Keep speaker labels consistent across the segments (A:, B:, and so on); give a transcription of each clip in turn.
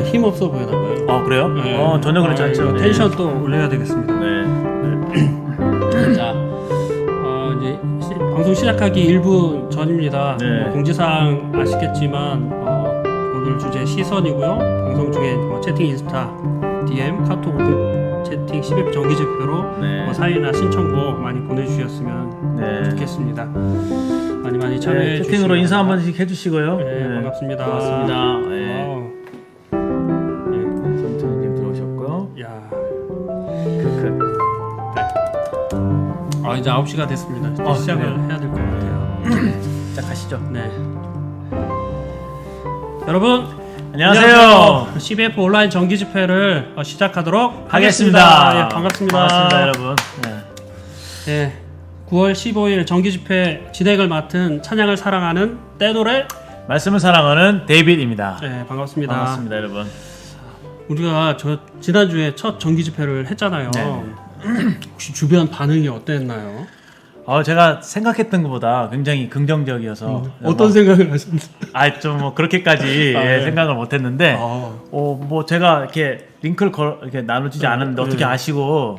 A: 뭔가 힘 없어 보이나 봐요.
B: 아 그래요?
A: 네.
B: 전혀 그렇지 않죠.
A: 텐션 또 올려야 되겠습니다.
B: 네.
A: 자, 이제 방송 시작하기 1분 전입니다.
B: 네.
A: 공지사항 아시겠지만 오늘 주제 시선이고요. 방송 중에 채팅, 인스타, DM, 카톡 오픈 채팅 10일 정기 집회로
B: 네.
A: 사연이나 신청곡 많이 보내주셨으면
B: 네.
A: 좋겠습니다. 많이 참여해 주시고
B: 채팅으로 인사 한 번씩 해주시고요.
A: 네, 반갑습니다.
B: 고맙습니다. 네.
A: 네.
B: 선투님 들어오셨고요.
A: 야, 이제 9시가 됐습니다. 이제 시작을
B: 네.
A: 해야 될 것 같아요.
B: 시작하시죠.
A: 네. 여러분
B: 안녕하세요.
A: CBF 온라인 정기 집회를 시작하도록
B: 하겠습니다.
A: 하겠습니다. 예, 반갑습니다.
B: 반갑습니다, 여러분. 네.
A: 예, 9월 15일 정기 집회 진행을 맡은 찬양을 사랑하는 떼노래
B: 말씀을 사랑하는 데이빗입니다.
A: 네, 반갑습니다.
B: 반갑습니다, 여러분.
A: 우리가 지난주에 첫 정기 집회를 했잖아요.
B: 네.
A: 혹시 주변 반응이 어땠나요?
B: 제가 생각했던 것보다 굉장히 긍정적이어서
A: 어떤 생각을 하셨나요?
B: 좀 뭐 그렇게까지
A: 네.
B: 생각을 못했는데 뭐 제가 이렇게 링크를 이렇게 나눠주지 않았는데 어떻게 아시고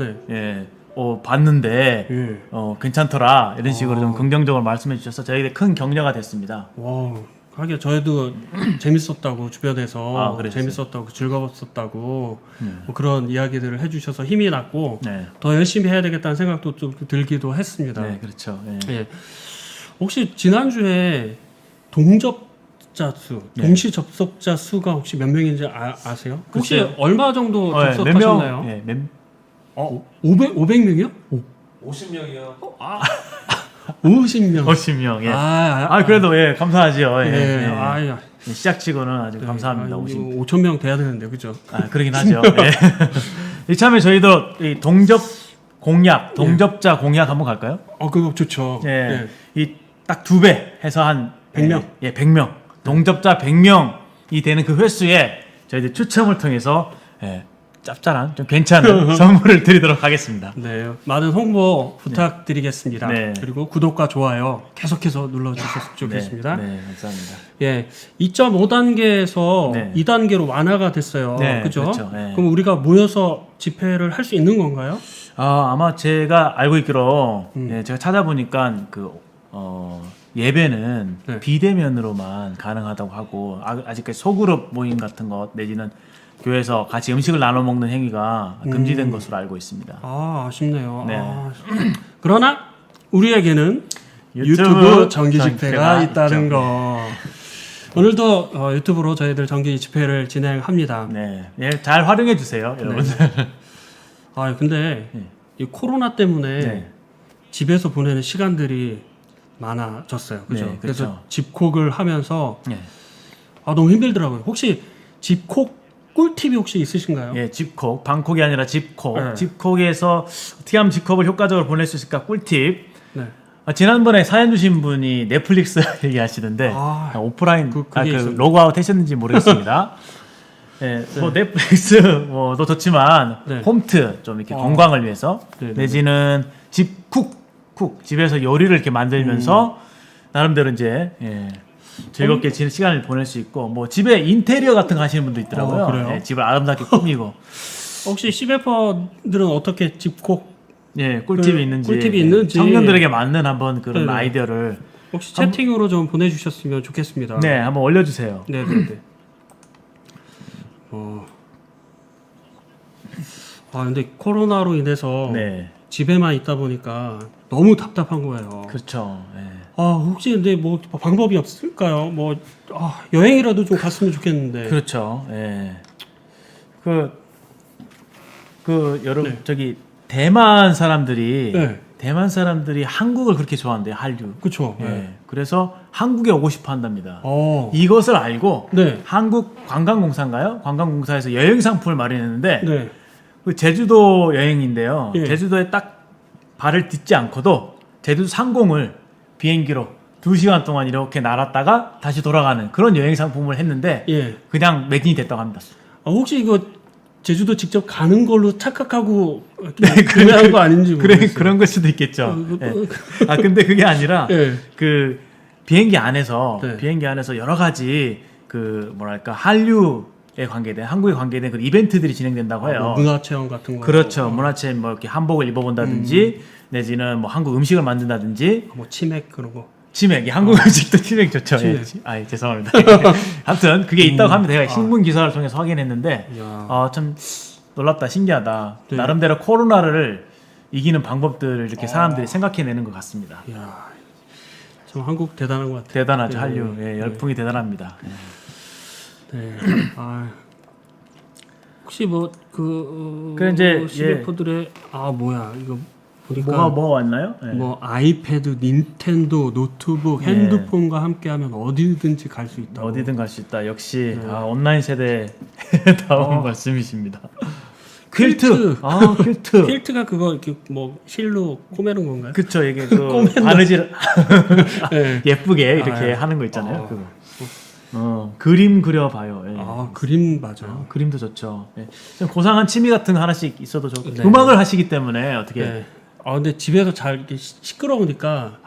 B: 봤는데 괜찮더라 이런 식으로 좀 긍정적으로 말씀해 주셔서 저에게 큰 격려가 됐습니다.
A: 와, 하긴 저희도 재밌었다고 주변에서
B: 그랬어요?
A: 재밌었다고 즐거웠었다고 뭐 그런 이야기들을 해주셔서 힘이 났고
B: 네.
A: 더 열심히 해야 되겠다는 생각도 좀 들기도 했습니다.
B: 네, 그렇죠. 네.
A: 예. 혹시 지난주에 동접자 수, 동시 접속자 수가 혹시 몇 명인지 아세요? 혹시
B: 글쎄요.
A: 얼마 정도
B: 몇
A: 접속하셨나요?
B: 명?
A: 500명이요?
C: 50명이요.
A: 50명.
B: 50명. 예. 그래도 감사하죠. 예. 시작치고는 아주 감사합니다.
A: 5,000명 돼야 되는데, 그죠?
B: 그러긴 하죠. 예. 이참에 저희도 이 동접자 공약 한번 갈까요?
A: 그거 좋죠.
B: 예. 이 딱 2배 해서 한
A: 100명.
B: 100명. 동접자 100명이 되는 그 횟수에 저희들 추첨을 통해서 짭짤한 좀 괜찮은 선물을 드리도록 하겠습니다.
A: 네, 많은 홍보 부탁드리겠습니다.
B: 네.
A: 그리고 구독과 좋아요 계속해서 눌러주셨으면 좋겠습니다.
B: 네, 감사합니다.
A: 예, 2.5단계에서
B: 네.
A: 2단계로 완화가 됐어요.
B: 네,
A: 그죠?
B: 그렇죠. 네.
A: 그럼 우리가 모여서 집회를 할 수 있는 건가요?
B: 아마 제가 알고 있기로 제가 찾아보니까 예배는
A: 네.
B: 비대면으로만 가능하다고 하고 아직까지 소그룹 모임 같은 것 내지는 교회에서 같이 음식을 나눠 먹는 행위가 금지된 것으로 알고 있습니다.
A: 아쉽네요.
B: 네.
A: 그러나 우리에게는 유튜브 정기 집회가 있다는
B: 있죠.
A: 거. 오늘도 유튜브로 저희들 정기 집회를 진행합니다.
B: 네, 잘 활용해 주세요, 여러분들.
A: 근데 이 코로나 때문에
B: 네.
A: 집에서 보내는 시간들이 많아졌어요. 그죠?
B: 네,
A: 그래서
B: 그렇죠.
A: 집콕을 하면서
B: 네.
A: 너무 힘들더라고요. 혹시 집콕 꿀팁이 혹시 있으신가요?
B: 예, 집콕, 방콕이 아니라 집콕.
A: 네.
B: 집콕에서 어떻게 하면 집콕을 효과적으로 보낼 수 있을까? 꿀팁.
A: 네.
B: 지난번에 사연 주신 분이 넷플릭스 얘기하시던데 오프라인
A: 그게
B: 로그아웃 하셨는지 모르겠습니다. 뭐 넷플릭스도 좋지만 홈트 좀 이렇게 건강을 위해서 내지는 집에서 요리를 이렇게 만들면서 나름대로 이제 즐겁게 시간을 보낼 수 있고 뭐 집에 인테리어 같은 거 하시는 분도 있더라고요.
A: 그래요?
B: 집을 아름답게 꾸미고
A: 혹시 CBF들은 어떻게 집콕
B: 꿀팁이 있는지 청년들에게 맞는 한번 그런 아이디어를
A: 혹시 채팅으로 좀 보내주셨으면 좋겠습니다.
B: 네, 한번 올려주세요.
A: 네네네. 근데 코로나로 인해서 집에만 있다 보니까 너무 답답한 거예요.
B: 그렇죠.
A: 혹시 근데 뭐 방법이 없을까요? 뭐 여행이라도 좀 갔으면 좋겠는데.
B: 그렇죠. 여러분 저기 대만 사람들이 한국을 그렇게 좋아한대요. 한류.
A: 그렇죠.
B: 그래서 한국에 오고 싶어 한답니다. 이것을 알고 한국 관광공사인가요? 관광공사에서 여행 상품을 마련했는데 그 제주도 여행인데요. 제주도에 딱 발을 딛지 않고도 제주도 상공을 비행기로 2시간 동안 이렇게 날았다가 다시 돌아가는 그런 여행 상품을 했는데 그냥 매진이 됐다고 합니다.
A: 혹시 이거 제주도 직접 가는 걸로 착각하고 구매한 거 아닌지 모르겠어요.
B: 그런 걸 수도 있겠죠. 근데 그게 아니라 그 비행기 안에서 여러 가지 그 뭐랄까 한류 관계된 한국에 관계된 그 이벤트들이 진행된다고 해요.
A: 뭐 문화체험 같은 거.
B: 그렇죠. 문화체험 뭐 이렇게 한복을 입어본다든지 내지는 뭐 한국 음식을 만든다든지
A: 뭐 치맥 그런 거.
B: 치맥, 한국 음식도 치맥 좋죠.
A: 치맥.
B: 아, 죄송합니다. 아무튼 그게 있다고 합니다. 제가 신문 기사를 통해서 확인했는데, 참 놀랍다, 신기하다.
A: 네.
B: 나름대로 코로나를 이기는 방법들을 이렇게 사람들이 생각해내는 것 같습니다.
A: 이야, 참 한국 대단한 것 같아요.
B: 대단하죠,
A: 네.
B: 한류. 예, 열풍이 대단합니다.
A: 네. 아, 혹시 뭐
B: 그래, 이제,
A: CF들의 뭐야 이거 보니까
B: 뭐가 왔나요? 예.
A: 뭐 아이패드, 닌텐도, 노트북, 핸드폰과 함께하면 어디든지 갈 수 있다.
B: 어디든 갈 수 있다. 역시 온라인 세대에 다운 말씀이십니다. 퀼트. 퀼트.
A: 퀼트가 그거 이렇게 뭐 실로 꼬매는 건가요?
B: 그쵸, 이게 그 바느질
A: 네.
B: 예쁘게 이렇게 하는 거 있잖아요. 그거. 그림 그려봐요. 예.
A: 그림 맞아요.
B: 그림도 좋죠. 예. 좀 고상한 취미 같은 거 하나씩 있어도 좋고
A: 네.
B: 음악을 하시기 때문에 어떻게
A: 네. 근데 집에서 잘 이렇게 시끄러우니까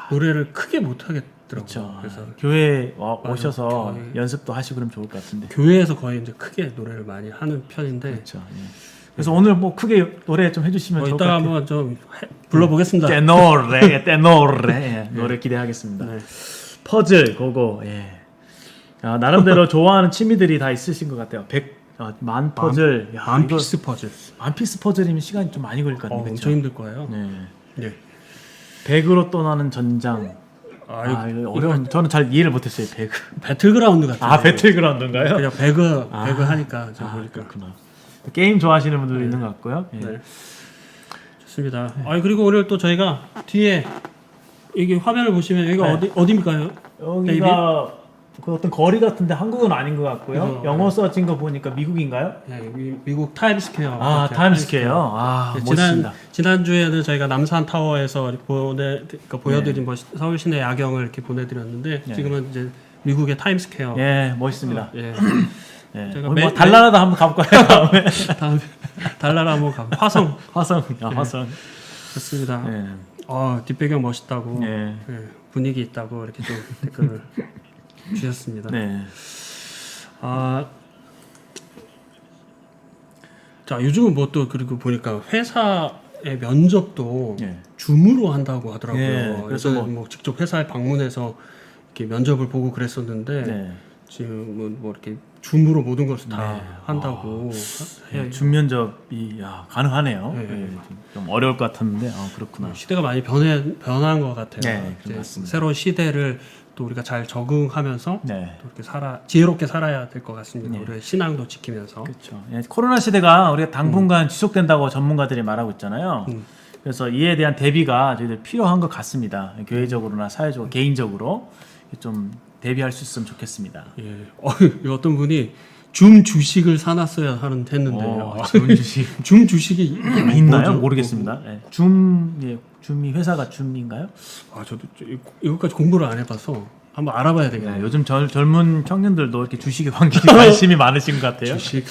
A: 노래를 크게 못 하겠더라고요.
B: 그렇죠.
A: 그래서
B: 교회 오셔서
A: 교회.
B: 연습도 하시고 그러면 좋을 것 같은데.
A: 교회에서 거의 이제 크게 노래를 많이 하는 편인데.
B: 그렇죠. 예. 그래서 오늘 뭐 크게 노래 좀 해주시면 좋을 것
A: 이따가
B: 같아요.
A: 한번 좀 불러보겠습니다.
B: 노래 노래 기대하겠습니다.
A: 네.
B: 퍼즐 그거 예. 나름대로 좋아하는 취미들이 다 있으신 것 같아요. 만 퍼즐,
A: 만피스 퍼즐.
B: 만피스 퍼즐이면 시간이 좀 많이 걸릴 것 같은데.
A: 엄청 힘들 거예요.
B: 네.
A: 네.
B: 100으로 떠나는 전장. 이거 어려운. 저는 잘 이해를 못했어요. 100.
A: 배틀그라운드 같은.
B: 배틀그라운드인가요?
A: 그냥 배그 하니까 제가 보니까.
B: 그렇구나. 게임 좋아하시는 분들도 있는 것 같고요. 예.
A: 네. 좋습니다. 그리고 오늘 또 저희가 뒤에 여기 화면을 보시면 여기가 어디입니까요?
B: 여기가 그 어떤 거리 같은데 한국은 아닌 것 같고요. 영어 써진 거 보니까 미국인가요?
A: 네, 미국 타임스퀘어.
B: 타임스퀘어.
A: 네,
B: 멋있습니다.
A: 지난주에는 저희가 남산 타워에서 보여드린 서울 시내 야경을 이렇게 보내드렸는데 지금은 이제 미국의 타임스퀘어.
B: 예, 멋있습니다.
A: 예.
B: 예.
A: 제가
B: 달나라도 한번 가볼까요? 다음에.
A: 달나라 한번 가. 화성.
B: 화성.
A: 좋습니다.
B: 예.
A: 뒷배경 멋있다고.
B: 예.
A: 분위기 있다고 이렇게 좀 댓글을 주셨습니다.
B: 네.
A: 자, 요즘은 뭐 또 그리고 보니까 회사의 면접도
B: 예.
A: 줌으로 한다고 하더라고요.
B: 예,
A: 그래서 뭐 직접 회사에 방문해서 이렇게 면접을 보고 그랬었는데
B: 네.
A: 지금 뭐 이렇게 줌으로 모든 것을 다 한다고 해요.
B: 줌 면접이 가능하네요.
A: 네.
B: 예, 좀 어려울 것 같았는데 그렇구나.
A: 시대가 많이 변한 것 같아요.
B: 네,
A: 이제
B: 맞습니다.
A: 새로운 시대를 또 우리가 잘 적응하면서
B: 네.
A: 또 이렇게 지혜롭게 살아야 될 것 같습니다. 우리의 신앙도 지키면서.
B: 그렇죠. 예, 코로나 시대가 우리가 당분간 지속된다고 전문가들이 말하고 있잖아요. 그래서 이에 대한 대비가 저희들 필요한 것 같습니다. 교회적으로나 사회적으로, 개인적으로 좀 대비할 수 있으면 좋겠습니다.
A: 예. 어떤 분이 줌 주식을 사놨어야 했는데요.
B: 줌 주식.
A: 줌 주식이
B: 있나요?
A: 뭐죠?
B: 모르겠습니다. 예. 줌이 회사가 줌인가요?
A: 저도 이것까지 공부를 안 해봐서 한번 알아봐야 되겠네요.
B: 네, 요즘 젊은 청년들도 이렇게 주식에 관심이 많으신 것 같아요.
A: 주식,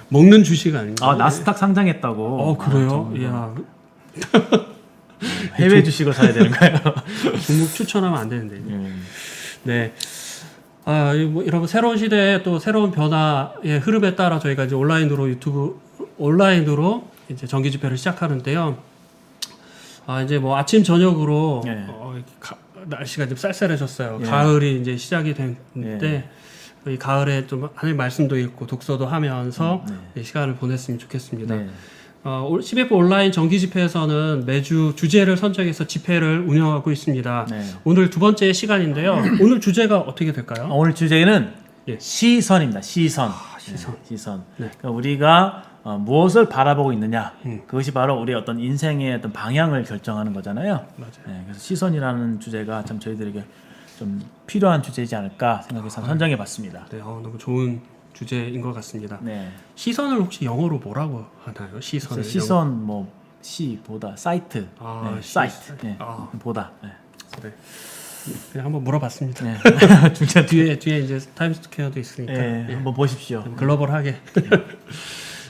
A: 먹는 주식 아닌가?
B: 나스닥 상장했다고.
A: 그래요? 이야.
B: 해외 주식을 사야 되는가요?
A: 종목 추천하면 안 되는데. 네. 여러분 새로운 시대에 또 새로운 변화의 흐름에 따라 저희가 이제 온라인으로 이제 정기 집회를 시작하는데요. 이제 뭐 아침 저녁으로 날씨가 좀 쌀쌀해졌어요. 가을이 이제 시작이 됐는데 이 가을에 좀 하나님 말씀도 읽고 독서도 하면서 시간을 보냈으면 좋겠습니다. CBF 온라인 정기 집회에서는 매주 주제를 선정해서 집회를 운영하고 있습니다. 오늘 두 번째 시간인데요. 오늘 주제가 어떻게 될까요?
B: 오늘 주제는 시선입니다. 시선. 시선. 그러니까 우리가 무엇을 바라보고 있느냐. 그것이 바로 우리의 어떤 인생의 어떤 방향을 결정하는 거잖아요.
A: 맞아요.
B: 그래서 시선이라는 주제가 참 저희들에게 좀 필요한 주제이지 않을까 생각해서 선정해봤습니다.
A: 네, 너무 좋은 주제인 것 같습니다.
B: 네.
A: 시선을 혹시 영어로 뭐라고 하나요? 시선을
B: 시선 보다 사이트. 사이트. 보다.
A: 네. 그냥 한번 물어봤습니다. 뒤에 이제 타임스퀘어도 있으니까
B: 한번 보십시오.
A: 글로벌하게.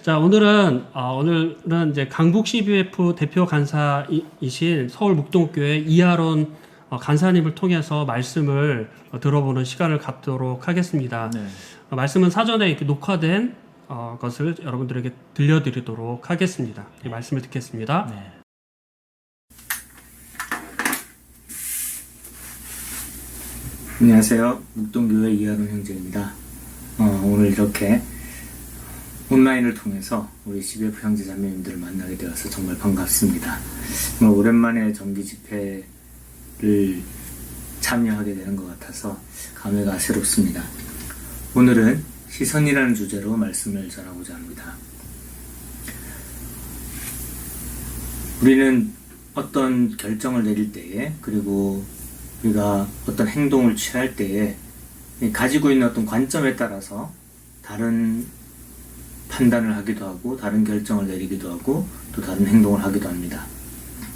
A: 자, 오늘은 이제 강북 CBF 대표 간사이신 서울 묵동교회 이하론 간사님을 통해서 말씀을 들어보는 시간을 갖도록 하겠습니다.
B: 네.
A: 말씀은 사전에 이렇게 녹화된 것을 여러분들에게 들려드리도록 하겠습니다. 이 말씀을 듣겠습니다.
B: 네.
D: 안녕하세요. 묵동교회 이하론 형제입니다. 오늘 이렇게 온라인을 통해서 우리 CBF 형제 자매님들을 만나게 되어서 정말 반갑습니다. 정말 오랜만에 정기 집회를 참여하게 되는 것 같아서 감회가 새롭습니다. 오늘은 시선이라는 주제로 말씀을 전하고자 합니다. 우리는 어떤 결정을 내릴 때에, 그리고 우리가 어떤 행동을 취할 때에 가지고 있는 어떤 관점에 따라서 다른 판단을 하기도 하고 다른 결정을 내리기도 하고 또 다른 행동을 하기도 합니다.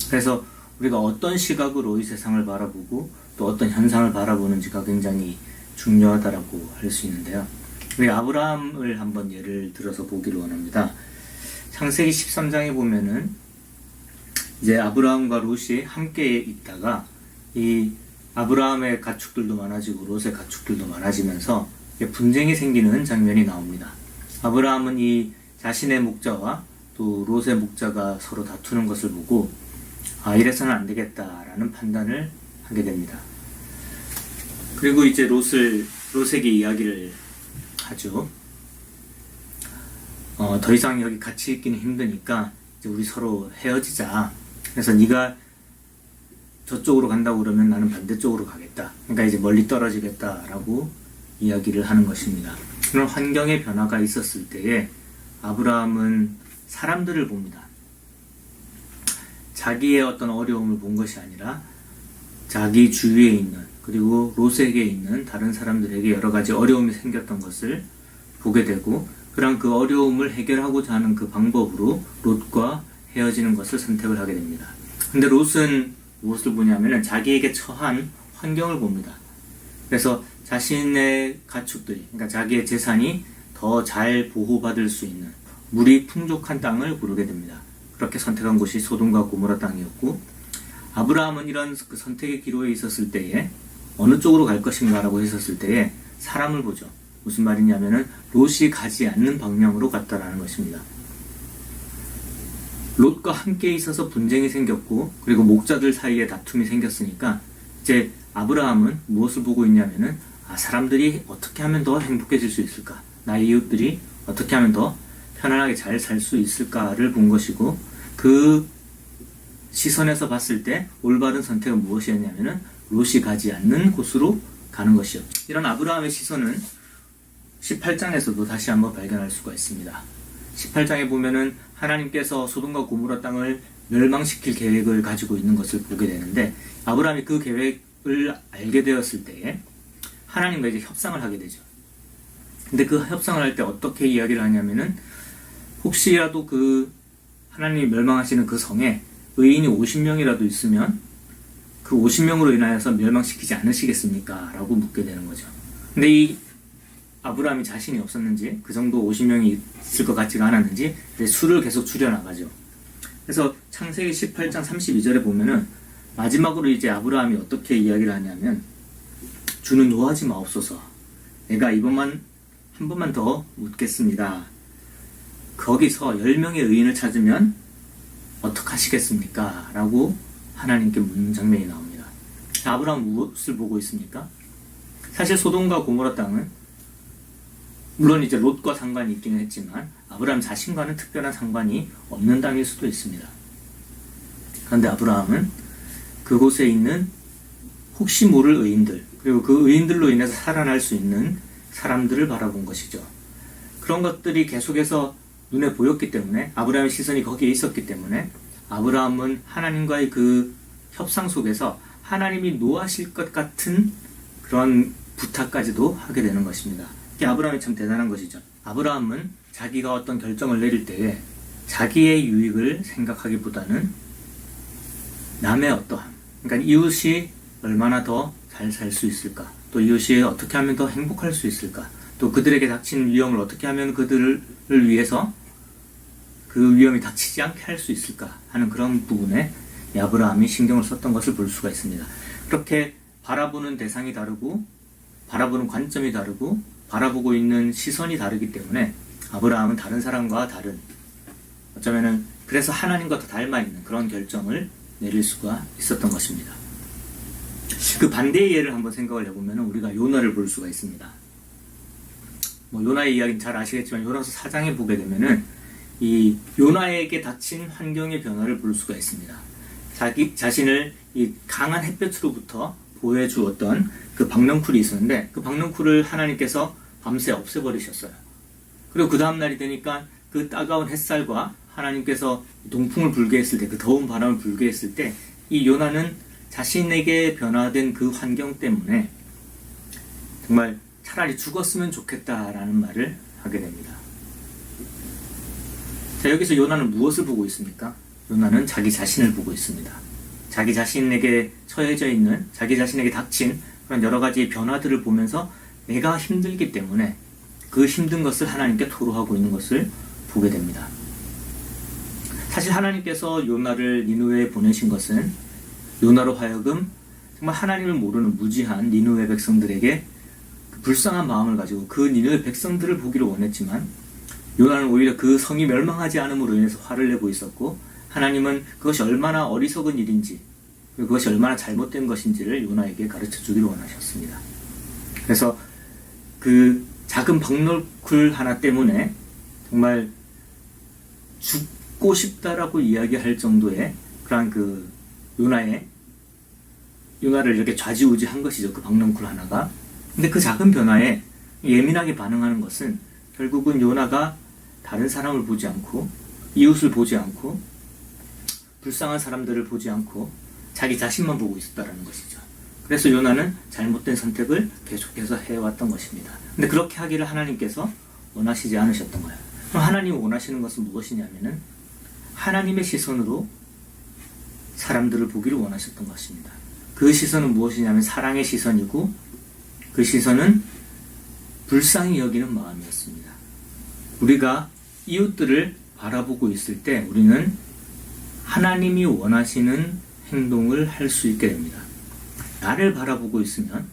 D: 그래서 우리가 어떤 시각으로 이 세상을 바라보고 또 어떤 현상을 바라보는지가 굉장히 중요하다라고 할 수 있는데요. 우리 아브라함을 한번 예를 들어서 보기를 원합니다. 창세기 13장에 보면은 이제 아브라함과 롯이 함께 있다가 이 아브라함의 가축들도 많아지고 롯의 가축들도 많아지면서 분쟁이 생기는 장면이 나옵니다. 아브라함은 이 자신의 목자와 또 롯의 목자가 서로 다투는 것을 보고 이래서는 안 되겠다라는 판단을 하게 됩니다. 그리고 이제 롯에게 이야기를 하죠. 더 이상 여기 같이 있기는 힘드니까 이제 우리 서로 헤어지자. 그래서 네가 저쪽으로 간다고 그러면 나는 반대쪽으로 가겠다. 그러니까 이제 멀리 떨어지겠다라고 이야기를 하는 것입니다. 그런 환경의 변화가 있었을 때에 아브라함은 사람들을 봅니다. 자기의 어떤 어려움을 본 것이 아니라 자기 주위에 있는, 그리고 롯에게 있는 다른 사람들에게 여러 가지 어려움이 생겼던 것을 보게 되고, 그런 그 어려움을 해결하고자 하는 그 방법으로 롯과 헤어지는 것을 선택을 하게 됩니다. 근데 롯은 무엇을 보냐면은 자기에게 처한 환경을 봅니다. 그래서 자신의 가축들이, 그러니까 자기의 재산이 더 잘 보호받을 수 있는 물이 풍족한 땅을 고르게 됩니다. 그렇게 선택한 곳이 소돔과 고모라 땅이었고, 아브라함은 이런 그 선택의 기로에 있었을 때에 어느 쪽으로 갈 것인가라고 했었을 때에 사람을 보죠. 무슨 말이냐면은 롯이 가지 않는 방향으로 갔다라는 것입니다. 롯과 함께 있어서 분쟁이 생겼고, 그리고 목자들 사이에 다툼이 생겼으니까 이제 아브라함은 무엇을 보고 있냐면은 사람들이 어떻게 하면 더 행복해질 수 있을까, 나의 이웃들이 어떻게 하면 더 편안하게 잘 살 수 있을까를 본 것이고, 그 시선에서 봤을 때 올바른 선택은 무엇이었냐면은 롯이 가지 않는 곳으로 가는 것이었죠. 이런 아브라함의 시선은 18장에서도 다시 한번 발견할 수가 있습니다. 18장에 보면은 하나님께서 소돔과 고모라 땅을 멸망시킬 계획을 가지고 있는 것을 보게 되는데, 아브라함이 그 계획을 알게 되었을 때에 하나님과 이제 협상을 하게 되죠. 근데 그 협상을 할 때 어떻게 이야기를 하냐면은, 혹시라도 그 하나님이 멸망하시는 그 성에 의인이 50명이라도 있으면 그 50명으로 인하여서 멸망시키지 않으시겠습니까? 라고 묻게 되는 거죠. 근데 이 아브라함이 자신이 없었는지, 그 정도 50명이 있을 것 같지가 않았는지 수를 계속 줄여나가죠. 그래서 창세기 18장 32절에 보면은 마지막으로 이제 아브라함이 어떻게 이야기를 하냐면, 주는 노하지 마옵소서. 내가 한 번만 더 묻겠습니다. 거기서 10명의 의인을 찾으면 어떡하시겠습니까? 라고 하나님께 묻는 장면이 나옵니다. 아브라함은 무엇을 보고 있습니까? 사실 소돔과 고모라 땅은 물론 이제 롯과 상관이 있기는 했지만 아브라함 자신과는 특별한 상관이 없는 땅일 수도 있습니다. 그런데 아브라함은 그곳에 있는 혹시 모를 의인들, 그리고 그 의인들로 인해서 살아날 수 있는 사람들을 바라본 것이죠. 그런 것들이 계속해서 눈에 보였기 때문에, 아브라함의 시선이 거기에 있었기 때문에 아브라함은 하나님과의 그 협상 속에서 하나님이 노하실 것 같은 그런 부탁까지도 하게 되는 것입니다. 이게 아브라함이 참 대단한 것이죠. 아브라함은 자기가 어떤 결정을 내릴 때에 자기의 유익을 생각하기보다는 남의 어떠함, 그러니까 이웃이 얼마나 더 잘 살 수 있을까, 또 이웃이 어떻게 하면 더 행복할 수 있을까, 또 그들에게 닥친 위험을 어떻게 하면 그들을 위해서 그 위험이 닥치지 않게 할 수 있을까 하는 그런 부분에 아브라함이 신경을 썼던 것을 볼 수가 있습니다. 그렇게 바라보는 대상이 다르고 바라보는 관점이 다르고 바라보고 있는 시선이 다르기 때문에 아브라함은 다른 사람과 다른, 어쩌면은 그래서 하나님과 더 닮아 있는 그런 결정을 내릴 수가 있었던 것입니다. 그 반대의 예를 한번 생각을 해보면 우리가 요나를 볼 수가 있습니다. 뭐 요나의 이야기는 잘 아시겠지만 요나서 4장에 보게 되면은 이 요나에게 닥친 환경의 변화를 볼 수가 있습니다. 자기 자신을 이 강한 햇볕으로부터 보호해주었던 그 박넝쿨이 있었는데 그 박넝쿨을 하나님께서 밤새 없애버리셨어요. 그리고 그 다음날이 되니까 그 따가운 햇살과 하나님께서 동풍을 불게 했을 때, 그 더운 바람을 불게 했을 때 이 요나는 자신에게 변화된 그 환경 때문에 정말 차라리 죽었으면 좋겠다라는 말을 하게 됩니다. 자, 여기서 요나는 무엇을 보고 있습니까? 요나는 자기 자신을 보고 있습니다. 자기 자신에게 처해져 있는, 자기 자신에게 닥친 그런 여러 가지 변화들을 보면서 내가 힘들기 때문에 그 힘든 것을 하나님께 토로하고 있는 것을 보게 됩니다. 사실 하나님께서 요나를 니느웨에 보내신 것은 요나로 하여금 정말 하나님을 모르는 무지한 니느웨 백성들에게 그 불쌍한 마음을 가지고 그 니느웨 백성들을 보기를 원했지만 요나는 오히려 그 성이 멸망하지 않음으로 인해서 화를 내고 있었고, 하나님은 그것이 얼마나 어리석은 일인지 그리고 그것이 얼마나 잘못된 것인지를 요나에게 가르쳐 주기를 원하셨습니다. 그래서 그 작은 박넝쿨 하나 때문에 정말 죽고 싶다라고 이야기할 정도의 그러한 그 요나를 이렇게 좌지우지한 것이죠. 그 박넝쿨 하나가. 근데 그 작은 변화에 예민하게 반응하는 것은 결국은 요나가 다른 사람을 보지 않고 이웃을 보지 않고 불쌍한 사람들을 보지 않고 자기 자신만 보고 있었다라는 것이죠. 그래서 요나는 잘못된 선택을 계속해서 해왔던 것입니다. 근데 그렇게 하기를 하나님께서 원하시지 않으셨던 거예요. 그럼 하나님이 원하시는 것은 무엇이냐면은 하나님의 시선으로 사람들을 보기를 원하셨던 것입니다. 그 시선은 무엇이냐면 사랑의 시선이고 그 시선은 불쌍히 여기는 마음이었습니다. 우리가 이웃들을 바라보고 있을 때 우리는 하나님이 원하시는 행동을 할 수 있게 됩니다. 나를 바라보고 있으면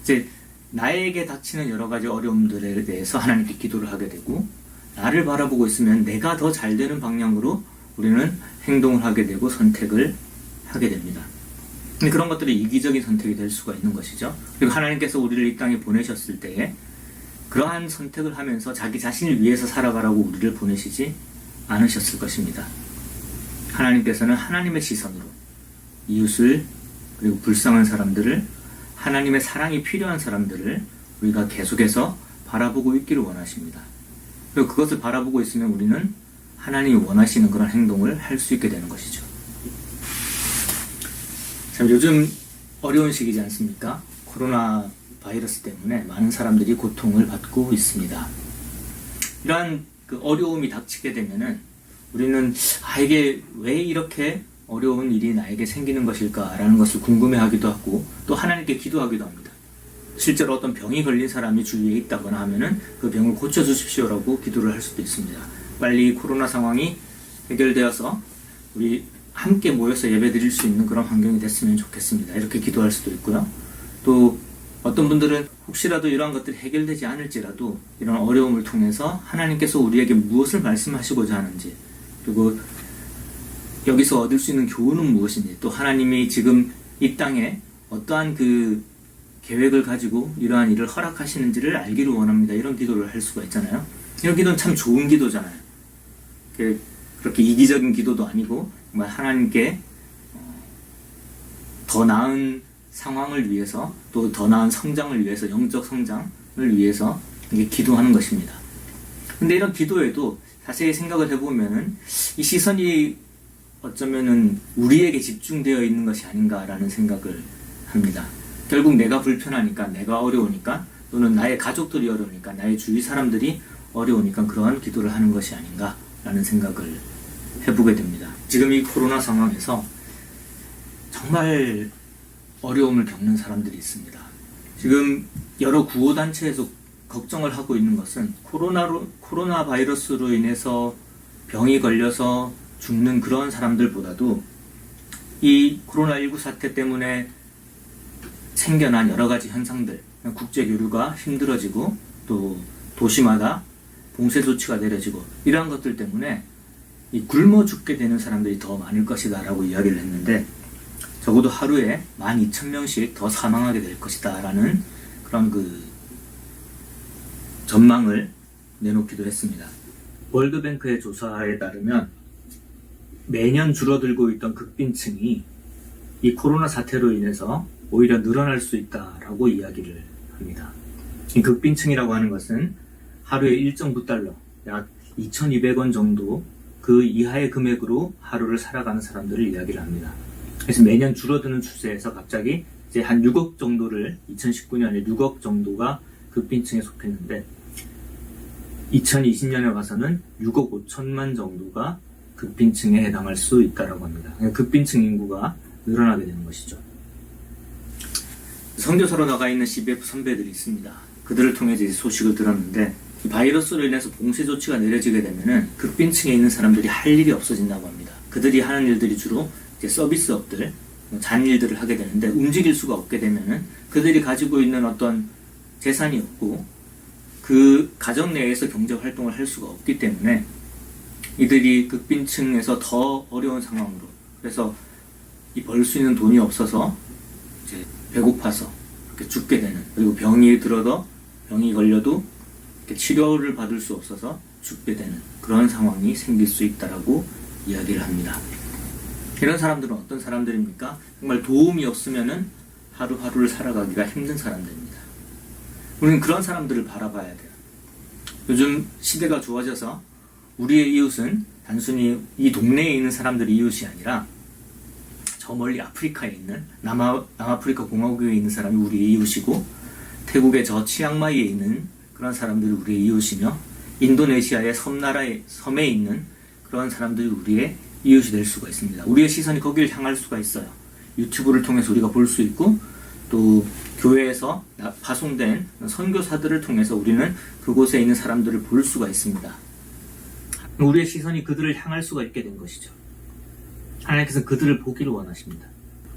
D: 이제 나에게 닥치는 여러 가지 어려움들에 대해서 하나님께 기도를 하게 되고, 나를 바라보고 있으면 내가 더 잘 되는 방향으로 우리는 행동을 하게 되고 선택을 하게 됩니다. 근데 그런 것들이 이기적인 선택이 될 수가 있는 것이죠. 그리고 하나님께서 우리를 이 땅에 보내셨을 때에 그러한 선택을 하면서 자기 자신을 위해서 살아가라고 우리를 보내시지 않으셨을 것입니다. 하나님께서는 하나님의 시선으로 이웃을, 그리고 불쌍한 사람들을, 하나님의 사랑이 필요한 사람들을 우리가 계속해서 바라보고 있기를 원하십니다. 그리고 그것을 바라보고 있으면 우리는 하나님이 원하시는 그런 행동을 할 수 있게 되는 것이죠. 참 요즘 어려운 시기지 않습니까? 코로나 바이러스 때문에 많은 사람들이 고통을 받고 있습니다. 이러한 그 어려움이 닥치게 되면은 우리는 이게 왜 이렇게 어려운 일이 나에게 생기는 것일까라는 것을 궁금해하기도 하고 또 하나님께 기도하기도 합니다. 실제로 어떤 병이 걸린 사람이 주위에 있다거나 하면은 그 병을 고쳐주십시오라고 기도를 할 수도 있습니다. 빨리 코로나 상황이 해결되어서 우리 함께 모여서 예배드릴 수 있는 그런 환경이 됐으면 좋겠습니다. 이렇게 기도할 수도 있고요. 또 어떤 분들은 혹시라도 이러한 것들이 해결되지 않을지라도 이런 어려움을 통해서 하나님께서 우리에게 무엇을 말씀하시고자 하는지, 그리고 여기서 얻을 수 있는 교훈은 무엇인지, 또 하나님이 지금 이 땅에 어떠한 그 계획을 가지고 이러한 일을 허락하시는지를 알기를 원합니다. 이런 기도를 할 수가 있잖아요. 이런 기도는 참 좋은 기도잖아요. 그렇게 이기적인 기도도 아니고 정말 하나님께 더 나은 상황을 위해서, 또 더 나은 성장을 위해서, 영적 성장을 위해서 이게 기도하는 것입니다. 근데 이런 기도에도 자세히 생각을 해보면은 이 시선이 어쩌면은 우리에게 집중되어 있는 것이 아닌가라는 생각을 합니다. 결국 내가 불편하니까, 내가 어려우니까, 또는 나의 가족들이 어려우니까, 나의 주위 사람들이 어려우니까 그러한 기도를 하는 것이 아닌가라는 생각을 해보게 됩니다. 지금 이 코로나 상황에서 정말 어려움을 겪는 사람들이 있습니다. 지금 여러 구호단체에서 걱정을 하고 있는 것은 코로나 바이러스로 인해서 병이 걸려서 죽는 그런 사람들보다도 이 코로나19 사태 때문에 생겨난 여러 가지 현상들, 국제 교류가 힘들어지고 또 도시마다 봉쇄 조치가 내려지고 이러한 것들 때문에 이 굶어 죽게 되는 사람들이 더 많을 것이다 라고 이야기를 했는데, 적어도 하루에 12,000명씩 더 사망하게 될 것이다 라는 그런 전망을 내놓기도 했습니다. 월드뱅크의 조사에 따르면 매년 줄어들고 있던 극빈층이 이 코로나 사태로 인해서 오히려 늘어날 수 있다라고 이야기를 합니다. 이 극빈층이라고 하는 것은 하루에 일정 부달러, 약 2,200원 정도 그 이하의 금액으로 하루를 살아가는 사람들을 이야기를 합니다. 그래서 매년 줄어드는 추세에서 갑자기 이제 한 6억 정도를 2019년에 6억 정도가 극빈층에 속했는데 2020년에 와서는 6억 5천만 정도가 극빈층에 해당할 수 있다라고 합니다. 극빈층 인구가 늘어나게 되는 것이죠. 선교사로 나가 있는 CBF 선배들이 있습니다. 그들을 통해 이제 소식을 들었는데, 이 바이러스로 인해서 봉쇄 조치가 내려지게 되면은 극빈층에 있는 사람들이 할 일이 없어진다고 합니다. 그들이 하는 일들이 주로 이제 서비스업들, 잔일들을 하게 되는데, 움직일 수가 없게 되면은 그들이 가지고 있는 어떤 재산이 없고 그 가정 내에서 경제 활동을 할 수가 없기 때문에 이들이 극빈층에서 더 어려운 상황으로, 그래서 이 벌 수 있는 돈이 없어서 이제 배고파서 이렇게 죽게 되는, 그리고 병이 걸려도 이렇게 치료를 받을 수 없어서 죽게 되는 그런 상황이 생길 수 있다라고 이야기를 합니다. 이런 사람들은 어떤 사람들입니까? 정말 도움이 없으면은 하루하루를 살아가기가 힘든 사람들입니다. 우리는 그런 사람들을 바라봐야 돼요. 요즘 시대가 좋아져서 우리의 이웃은 단순히 이 동네에 있는 사람들이 이웃이 아니라 저 멀리 아프리카에 있는 남아프리카 공화국에 있는 사람이 우리의 이웃이고, 태국의 저 치앙마이에 있는 그런 사람들이 우리의 이웃이며, 인도네시아의 섬에 있는 그런 사람들이 우리의 이웃이 될 수가 있습니다. 우리의 시선이 거기를 향할 수가 있어요. 유튜브를 통해서 우리가 볼 수 있고, 또 교회에서 파송된 선교사들을 통해서 우리는 그곳에 있는 사람들을 볼 수가 있습니다. 우리의 시선이 그들을 향할 수가 있게 된 것이죠. 하나님께서는 그들을 보기를 원하십니다.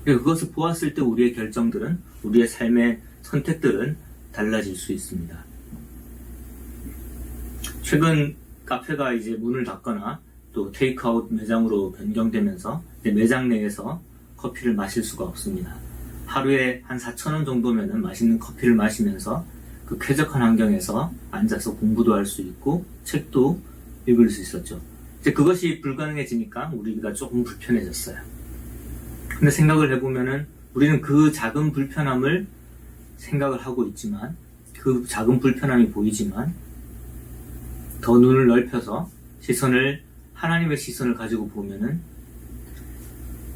D: 그리고 그것을 보았을 때 우리의 결정들은, 우리의 삶의 선택들은 달라질 수 있습니다. 최근 카페가 이제 문을 닫거나 또 테이크아웃 매장으로 변경되면서 이제 매장 내에서 커피를 마실 수가 없습니다. 하루에 한 4,000원 정도면은 맛있는 커피를 마시면서 그 쾌적한 환경에서 앉아서 공부도 할 수 있고 책도 읽을 수 있었죠. 이제 그것이 불가능해지니까 우리가 조금 불편해졌어요. 근데 생각을 해보면은 우리는 그 작은 불편함을 생각을 하고 있지만, 그 작은 불편함이 보이지만, 더 눈을 넓혀서 하나님의 시선을 가지고 보면은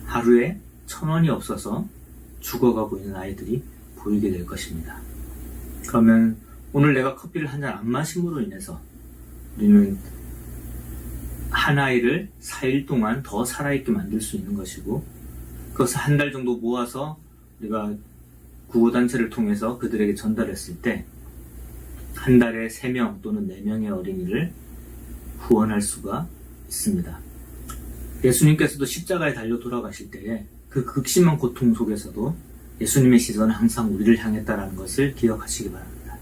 D: 하루에 1,000원이 없어서 죽어가고 있는 아이들이 보이게 될 것입니다. 그러면 오늘 내가 커피를 한 잔 안 마심으로 인해서 우리는 한 아이를 4일 동안 더 살아있게 만들 수 있는 것이고, 그것을 한 달 정도 모아서 우리가 구호단체를 통해서 그들에게 전달했을 때 한 달에 3명 또는 4명의 어린이를 후원할 수가 있습니다. 예수님께서도 십자가에 달려 돌아가실 때에 그 극심한 고통 속에서도 예수님의 시선은 항상 우리를 향했다는 것을 기억하시기 바랍니다.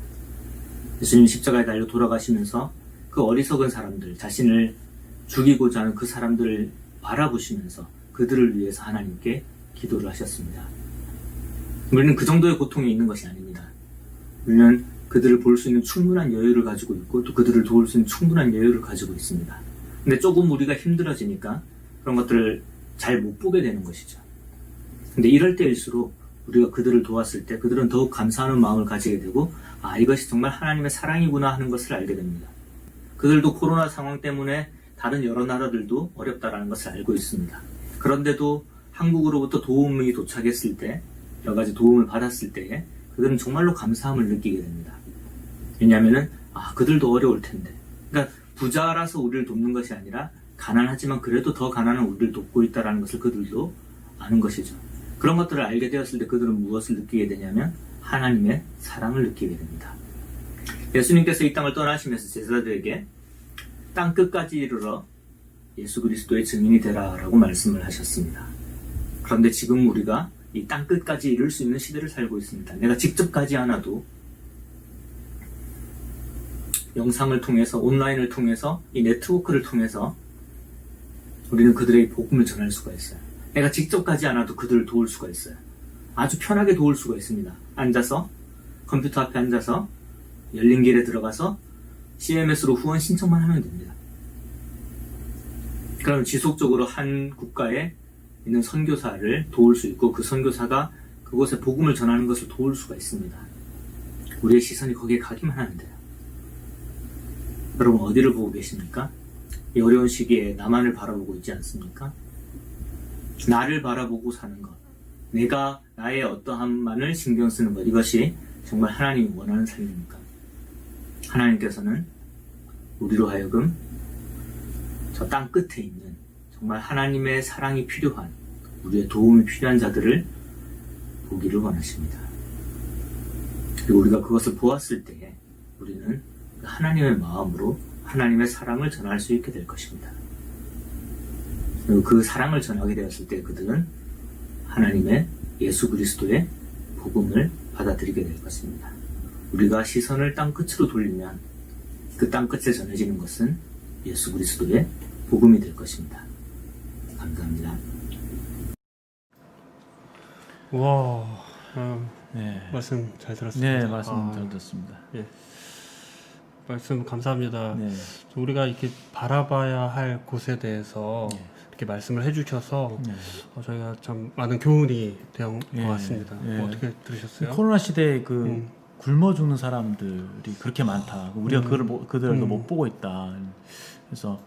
D: 예수님이 십자가에 달려 돌아가시면서 그 어리석은 사람들, 자신을 죽이고자 하는 그 사람들을 바라보시면서 그들을 위해서 하나님께 기도를 하셨습니다. 우리는 그 정도의 고통이 있는 것이 아닙니다. 우리는 그들을 볼 수 있는 충분한 여유를 가지고 있고, 또 그들을 도울 수 있는 충분한 여유를 가지고 있습니다. 근데 조금 우리가 힘들어지니까 그런 것들을 잘 못 보게 되는 것이죠. 근데 이럴 때일수록 우리가 그들을 도왔을 때 그들은 더욱 감사하는 마음을 가지게 되고, 이것이 정말 하나님의 사랑이구나 하는 것을 알게 됩니다. 그들도 코로나 상황 때문에 다른 여러 나라들도 어렵다라는 것을 알고 있습니다. 그런데도 한국으로부터 도움이 도착했을 때, 여러 가지 도움을 받았을 때에 그들은 정말로 감사함을 느끼게 됩니다. 왜냐하면은 그들도 어려울 텐데, 그러니까 부자라서 우리를 돕는 것이 아니라 가난하지만 그래도 더 가난한 우리를 돕고 있다는 것을 그들도 아는 것이죠. 그런 것들을 알게 되었을 때 그들은 무엇을 느끼게 되냐면 하나님의 사랑을 느끼게 됩니다. 예수님께서 이 땅을 떠나시면서 제자들에게 땅 끝까지 이르러 예수 그리스도의 증인이 되라 라고 말씀을 하셨습니다. 그런데 지금 우리가 이 땅끝까지 이룰 수 있는 시대를 살고 있습니다. 내가 직접 가지 않아도 영상을 통해서, 온라인을 통해서, 이 네트워크를 통해서 우리는 그들에게 복음을 전할 수가 있어요. 내가 직접 가지 않아도 그들을 도울 수가 있어요. 아주 편하게 도울 수가 있습니다. 앉아서, 컴퓨터 앞에 앉아서 열린 길에 들어가서 CMS로 후원 신청만 하면 됩니다. 그럼 지속적으로 한 국가에 있는 선교사를 도울 수 있고, 그 선교사가 그곳에 복음을 전하는 것을 도울 수가 있습니다. 우리의 시선이 거기에 가기만 하면 돼요. 여러분 어디를 보고 계십니까? 이 어려운 시기에 나만을 바라보고 있지 않습니까? 나를 바라보고 사는 것, 내가 나의 어떠함만을 신경 쓰는 것, 이것이 정말 하나님이 원하는 삶입니까? 하나님께서는 우리로 하여금 저 땅 끝에 있는 정말 하나님의 사랑이 필요한, 우리의 도움이 필요한 자들을 보기를 원하십니다. 그리고 우리가 그것을 보았을 때에 우리는 하나님의 마음으로 하나님의 사랑을 전할 수 있게 될 것입니다. 그리고 그 사랑을 전하게 되었을 때 그들은 하나님의 예수 그리스도의 복음을 받아들이게 될 것입니다. 우리가 시선을 땅끝으로 돌리면 그 땅끝에 전해지는 것은 예수 그리스도의 복음이 될 것입니다. 감사합니다.
A: 와,
B: 네.
A: 말씀 잘 들었습니다.
B: 네, 말씀 잘 들었습니다.
A: 예. 말씀 감사합니다.
B: 네.
A: 우리가 이렇게 바라봐야 할 곳에 대해서 이렇게 말씀을 해주셔서 저희가 참 많은 교훈이 된 것 같습니다. 어떻게 들으셨어요?
B: 코로나 시대에 굶어 죽는 사람들이 그렇게 많다. 우리가 그들을 못 보고 있다. 그래서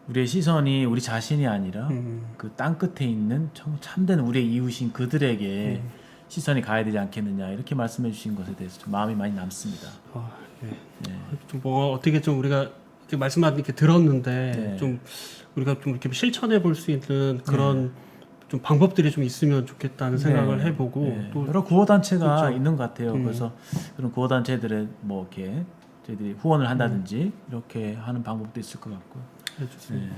B: 우리의 시선이 우리 자신이 아니라 그 땅 끝에 있는 참된 우리의 이웃인 그들에게 시선이 가야 되지 않겠느냐, 이렇게 말씀해 주신 것에 대해서 좀 마음이 많이 남습니다.
A: 좀 뭐 어떻게 좀 우리가 이렇게 말씀만 이렇게 들었는데 좀 우리가 좀 이렇게 실천해 볼 수 있는 그런 좀 방법들이 좀 있으면 좋겠다는 생각을 해보고 또
B: 여러 구호 단체가
A: 그렇죠.
B: 있는 것 같아요. 그래서 그런 구호 단체들에 뭐 이렇게 저희들이 후원을 한다든지 이렇게 하는 방법도 있을 것 같고요.
A: 좋습니다.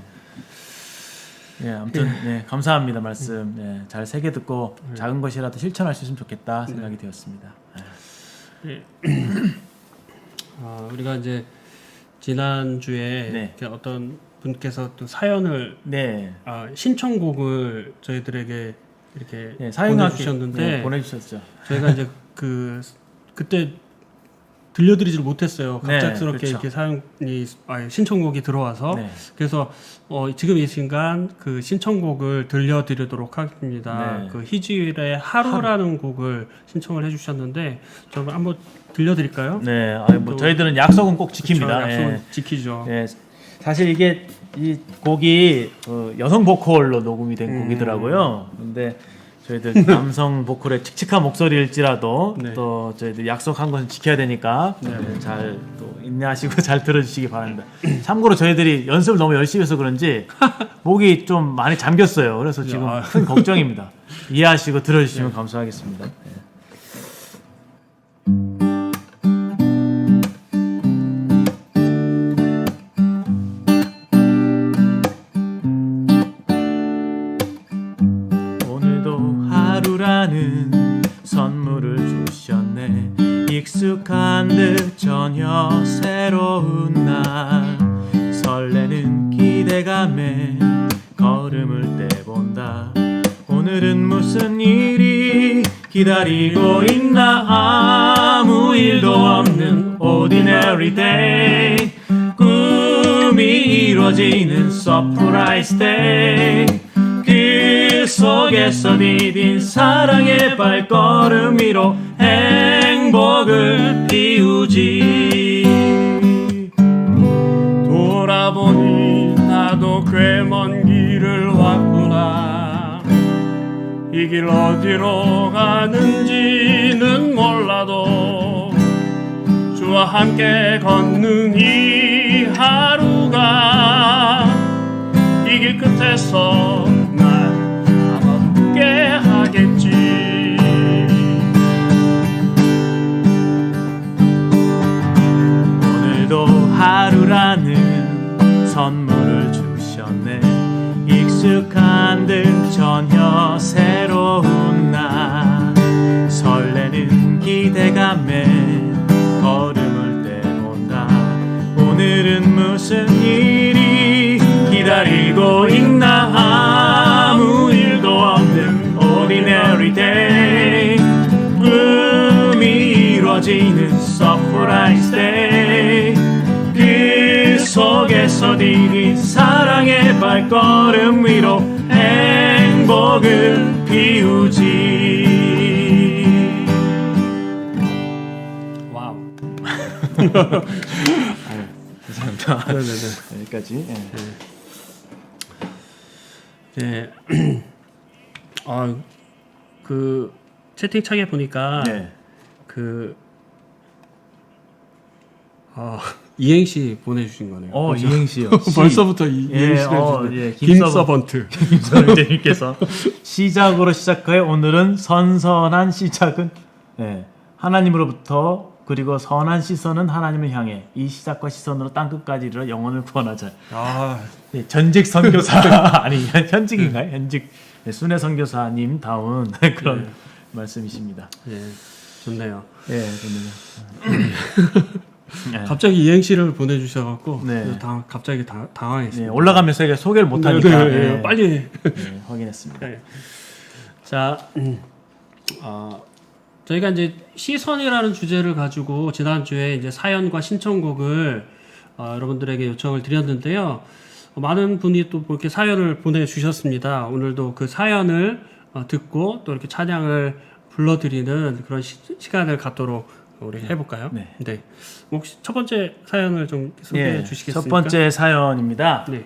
B: 아무튼 감사합니다. 말씀 잘 새겨 듣고 작은 것이라도 실천할 수 있으면 좋겠다 생각이 되었습니다.
A: 우리가 이제 지난주에 어떤 분께서 또 사연을 신청곡을 저희들에게 이렇게 보내주셨는데
B: 보내주셨죠.
A: 저희가 이제 그때 들려드리지를 못했어요. 갑작스럽게
B: 그렇죠.
A: 이렇게 사연이 신청곡이 들어와서 그래서 지금 이 순간 그 신청곡을 들려드리도록 하겠습니다. 그 희지일의 하루라는 곡을 신청을 해주셨는데 좀 한번 들려드릴까요?
B: 네, 뭐 저희들은 약속은 꼭 지킵니다.
A: 그렇죠, 약속은 지키죠.
B: 사실 이게 이 곡이 여성 보컬로 녹음이 된 곡이더라고요. 근데 저희들 남성 보컬의 칙칙한 목소리일지라도 또 저희들 약속한 것은 지켜야 되니까 잘 또 인내하시고 잘 들어주시기 바랍니다. 참고로 저희들이 연습을 너무 열심히 해서 그런지 목이 좀 많이 잠겼어요. 그래서 지금 큰 걱정입니다. 이해하시고 들어주시면 감사하겠습니다. 하루라는 선물을 주셨네. 익숙한 듯 전혀 새로운 날, 설레는 기대감에 걸음을 떼본다. 오늘은 무슨 일이 기다리고 있나. 아무 일도 없는 ordinary day, 꿈이 이루어지는 surprise day. 그 속에서 디딘 사랑의 발걸음 위로 행복을 피우지.
A: 돌아보니 나도 꽤 먼 길을 왔구나. 이 길 어디로 가는지는 몰라도 주와 함께 걷는 이 하루가 이 길 끝에서 하겠지.
B: 오늘도 하루라는 선물을 주셨네. 익숙한 듯 전혀 새로운 날, 밤에 걸음을 떼본다. 오늘은 무슨 일이 기다리고 있나. 아무 일도 없는 ordinary day. 꿈이 이루어지는 surprise day. 그 속에서 네가 사랑의 발걸음 위로 행복을 피우지.
A: 와우.
B: 감사합니다.
A: 네네네.
B: 여기까지.
A: 네. 그 채팅창에 보니까
B: 네.
A: 이행시 보내주신 거네요.
B: 이행시요.
A: 벌써부터 이행시를 김서번트.
B: 김서번트님께서 시작으로 시작해 오늘은 선선한 시작은 하나님으로부터 그리고 선한 시선은 하나님을 향해 이 시작과 시선으로 땅끝까지 이르러 영혼을 구원하자. 전직 선교사 아니 현직인가요? 현직 순회 선교사님 다운 그런 말씀이십니다.
A: 예, 좋네요.
B: 좋네요.
A: 갑자기 이행시를 보내주셔갖고
B: 네.
A: 갑자기 당황했어요.
B: 올라가면서 이게 소개를 못하니까
A: 빨리
B: 확인했습니다.
A: 자, 저희가 이제 시선이라는 주제를 가지고 지난주에 이제 사연과 신청곡을 여러분들에게 요청을 드렸는데요. 많은 분이 또 이렇게 사연을 보내주셨습니다. 오늘도 그 사연을 듣고 또 이렇게 찬양을 불러드리는 그런 시간을 갖도록 우리 해볼까요?
B: 네.
A: 혹시 첫 번째 사연을 좀 소개해 주시겠습니까?
B: 첫 번째 사연입니다.
A: 네.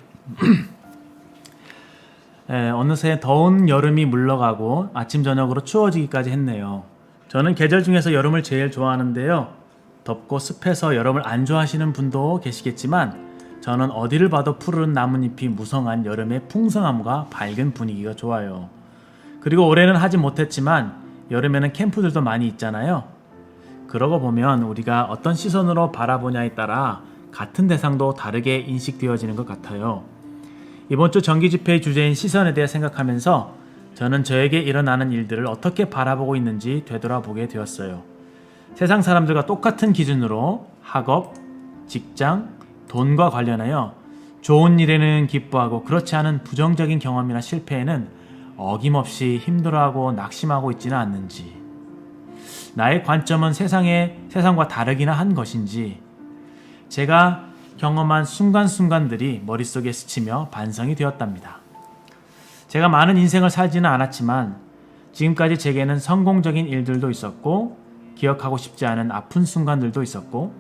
B: 어느새 더운 여름이 물러가고 아침 저녁으로 추워지기까지 했네요. 저는 계절 중에서 여름을 제일 좋아하는데요. 덥고 습해서 여름을 안 좋아하시는 분도 계시겠지만 저는 어디를 봐도 푸른 나뭇잎이 무성한 여름의 풍성함과 밝은 분위기가 좋아요. 그리고 올해는 하지 못했지만 여름에는 캠프들도 많이 있잖아요. 그러고 보면 우리가 어떤 시선으로 바라보냐에 따라 같은 대상도 다르게 인식되어지는 것 같아요. 이번 주 정기집회의 주제인 시선에 대해 생각하면서 저는 저에게 일어나는 일들을 어떻게 바라보고 있는지 되돌아보게 되었어요. 세상 사람들과 똑같은 기준으로 학업, 직장, 돈과 관련하여 좋은 일에는 기뻐하고 그렇지 않은 부정적인 경험이나 실패에는 어김없이 힘들어하고 낙심하고 있지는 않는지, 나의 관점은 세상과 다르기나 한 것인지, 제가 경험한 순간순간들이 머릿속에 스치며 반성이 되었답니다. 제가 많은 인생을 살지는 않았지만 지금까지 제게는 성공적인 일들도 있었고 기억하고 싶지 않은 아픈 순간들도 있었고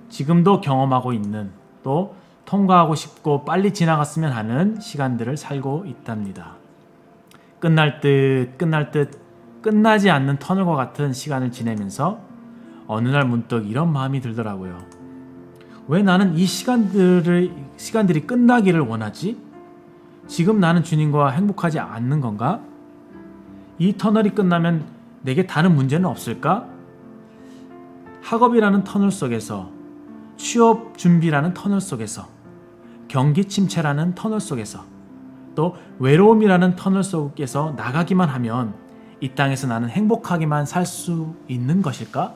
B: 지금도 경험하고 있는, 또 통과하고 싶고 빨리 지나갔으면 하는 시간들을 살고 있답니다. 끝날 듯 끝나지 않는 터널과 같은 시간을 지내면서 어느 날 문득 이런 마음이 들더라고요. 왜 나는 이 시간들이 끝나기를 원하지? 지금 나는 주님과 행복하지 않는 건가? 이 터널이 끝나면 내게 다른 문제는 없을까? 학업이라는 터널 속에서, 취업 준비라는 터널 속에서, 경기 침체라는 터널 속에서, 또 외로움이라는 터널 속에서 나가기만 하면 이 땅에서 나는 행복하게만 살 수 있는 것일까?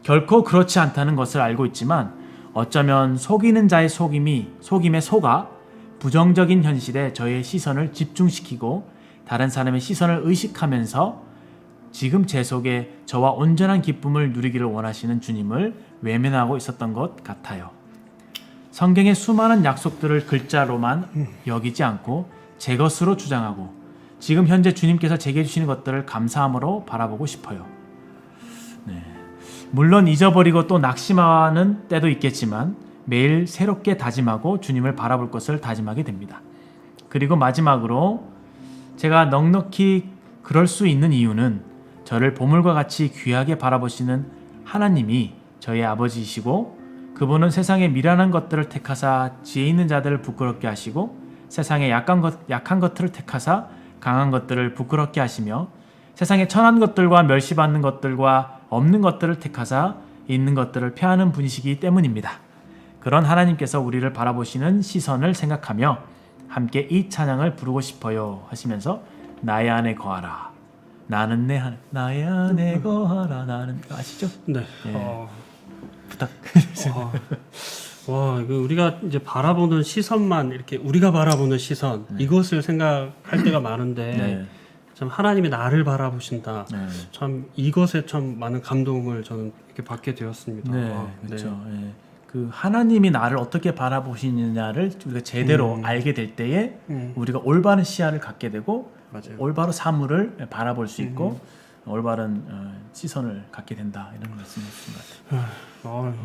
B: 결코 그렇지 않다는 것을 알고 있지만 어쩌면 속이는 자의 속임에 속아 부정적인 현실에 저의 시선을 집중시키고 다른 사람의 시선을 의식하면서 지금 제 속에 저와 온전한 기쁨을 누리기를 원하시는 주님을 외면하고 있었던 것 같아요. 성경의 수많은 약속들을 글자로만 여기지 않고 제 것으로 주장하고 지금 현재 주님께서 제게 주시는 것들을 감사함으로 바라보고 싶어요. 물론 잊어버리고 또 낙심하는 때도 있겠지만 매일 새롭게 다짐하고 주님을 바라볼 것을 다짐하게 됩니다. 그리고 마지막으로 제가 넉넉히 그럴 수 있는 이유는 저를 보물과 같이 귀하게 바라보시는 하나님이 저희 아버지이시고 그분은 세상의 미련한 것들을 택하사 지혜 있는 자들을 부끄럽게 하시고 세상의 약한 것들을 택하사 강한 것들을 부끄럽게 하시며 세상의 천한 것들과 멸시받는 것들과 없는 것들을 택하사 있는 것들을 폐하는 분이시기 때문입니다. 그런 하나님께서 우리를 바라보시는 시선을 생각하며 함께 이 찬양을 부르고 싶어요 하시면서 나의 안에 거하라 나는 나의 안에 거하라 나는 아시죠?
A: 네.
B: 예. 부탁.
A: 와, 이거 우리가 이제 바라보는 시선만 이렇게 우리가 바라보는 시선 이것을 생각할 때가 많은데
B: 네.
A: 참 하나님이 나를 바라보신다.
B: 네.
A: 참 이것에 참 많은 감동을 저는 이렇게 받게 되었습니다.
B: 네,
A: 와,
B: 그렇죠. 예. 그 하나님이 나를 어떻게 바라보시느냐를 우리가 제대로 알게 될 때에 우리가 올바른 시야를 갖게 되고
A: 맞아요.
B: 올바로 사물을 바라볼 수 있고 올바른 시선을 갖게 된다 이런 말씀이었습니다.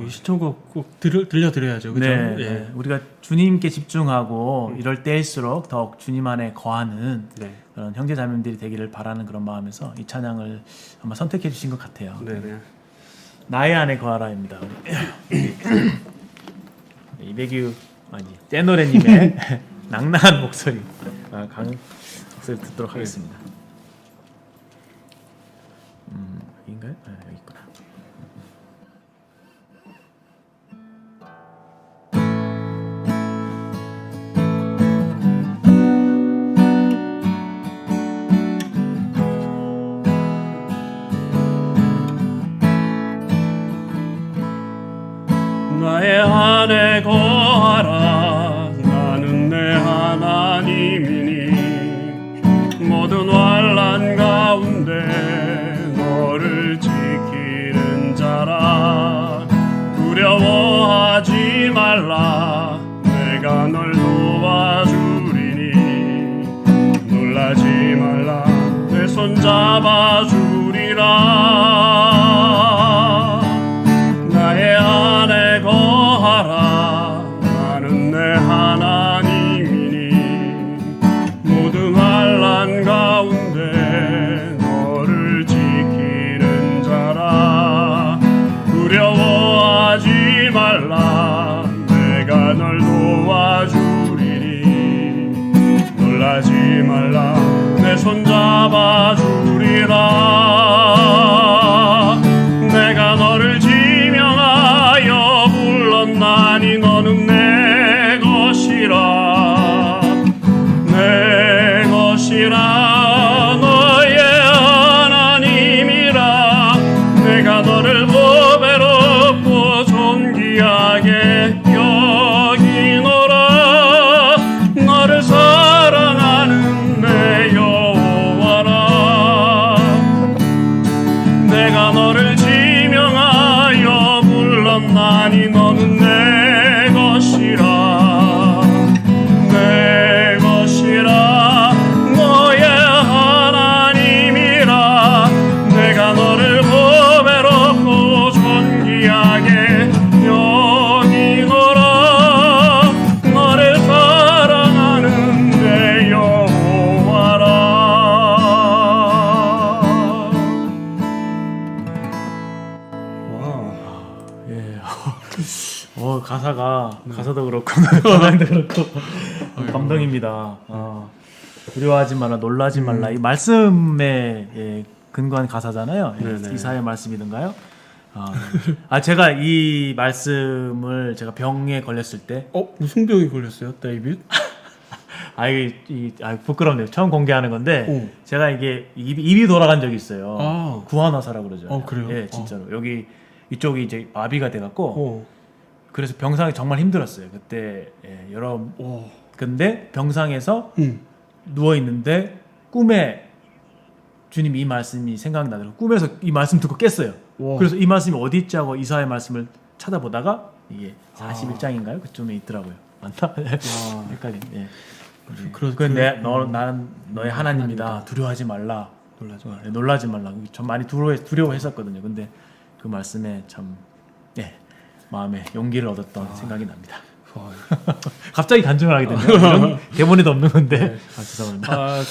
A: 이 신청곡 꼭 들려드려야죠. 그죠?
B: 네,
A: 예.
B: 네. 우리가 주님께 집중하고 이럴 때일수록 더욱 주님 안에 거하는
A: 네.
B: 그런 형제자매들이 되기를 바라는 그런 마음에서 이 찬양을 아마 선택해 주신 것 같아요.
A: 네, 네.
B: 나의 안에 거하라입니다. 이백유 아니 떼노래님의 낭낭한 목소리, 강한 목소리 듣도록 하겠습니다. 여기인가요? 여기 있구나.
A: 나의 안에 거하라 나는 내 하나님이니 모든 환난 가운데 너를 지키는 자라 두려워하지 말라 내가 널 도와주리니 놀라지 말라 내 손 잡아주리라 나의 안에 거하라 나는 내 하나님이니 모든 환난 가운데 너를 지키는 자라 두려워하지 말라 내가 널 도와주리니 놀라지 말라 내 손 잡아주리라 내가 너를 지명하여 불렀나니 너는 내 것이라 내 것이라 너의 하나님이라 내가 너를 보배롭고 존귀하게 여기노라 너를 사랑하는 내 여호와라 내가 너를 지명하여 불렀나니 너는 내 것이라 내 것이라 너의 하나님이라 내가 너를 보배롭고 존귀하게 여기노라 너를 사랑하는 내 여호와라.
B: 예. 가사도 그렇고 가사도 그렇고 감동입니다. 두려워하지 말라, 놀라지 말라. 이 말씀에 근거한 가사잖아요.
A: 네네.
B: 이사야 말씀이든가요? 제가 이 말씀을 제가 병에 걸렸을 때,
A: 무슨 병이 걸렸어요, 데이빗?
B: 부끄럽네요. 처음 공개하는 건데, 제가 이게 입이 돌아간 적이 있어요. 구안화사라고 그러죠.
A: 그래요?
B: 예, 진짜로. 이쪽이 이제 마비가 돼갖고, 그래서 병상이 정말 힘들었어요. 그때, 근데 병상에서 누워 있는데 꿈에 주님 이 말씀이 생각나더라고요. 꿈에서 이 말씀 듣고 깼어요. 그래서 이 말씀이 어디 있지 하고 이사야 말씀을 찾아보다가 이게 41장인가요? 그쯤에 있더라고요. 맞나? 헷갈림. 예. 나는 너의 하나님이다. 두려워하지 말라. 놀라지 말라. 전 많이 두려워했었거든요. 근데 그 말씀에 참 마음에 용기를 얻었던 생각이 납니다. 갑자기 간증을 하게 됐네요. 대본에도 없는 건데. 죄송합니다.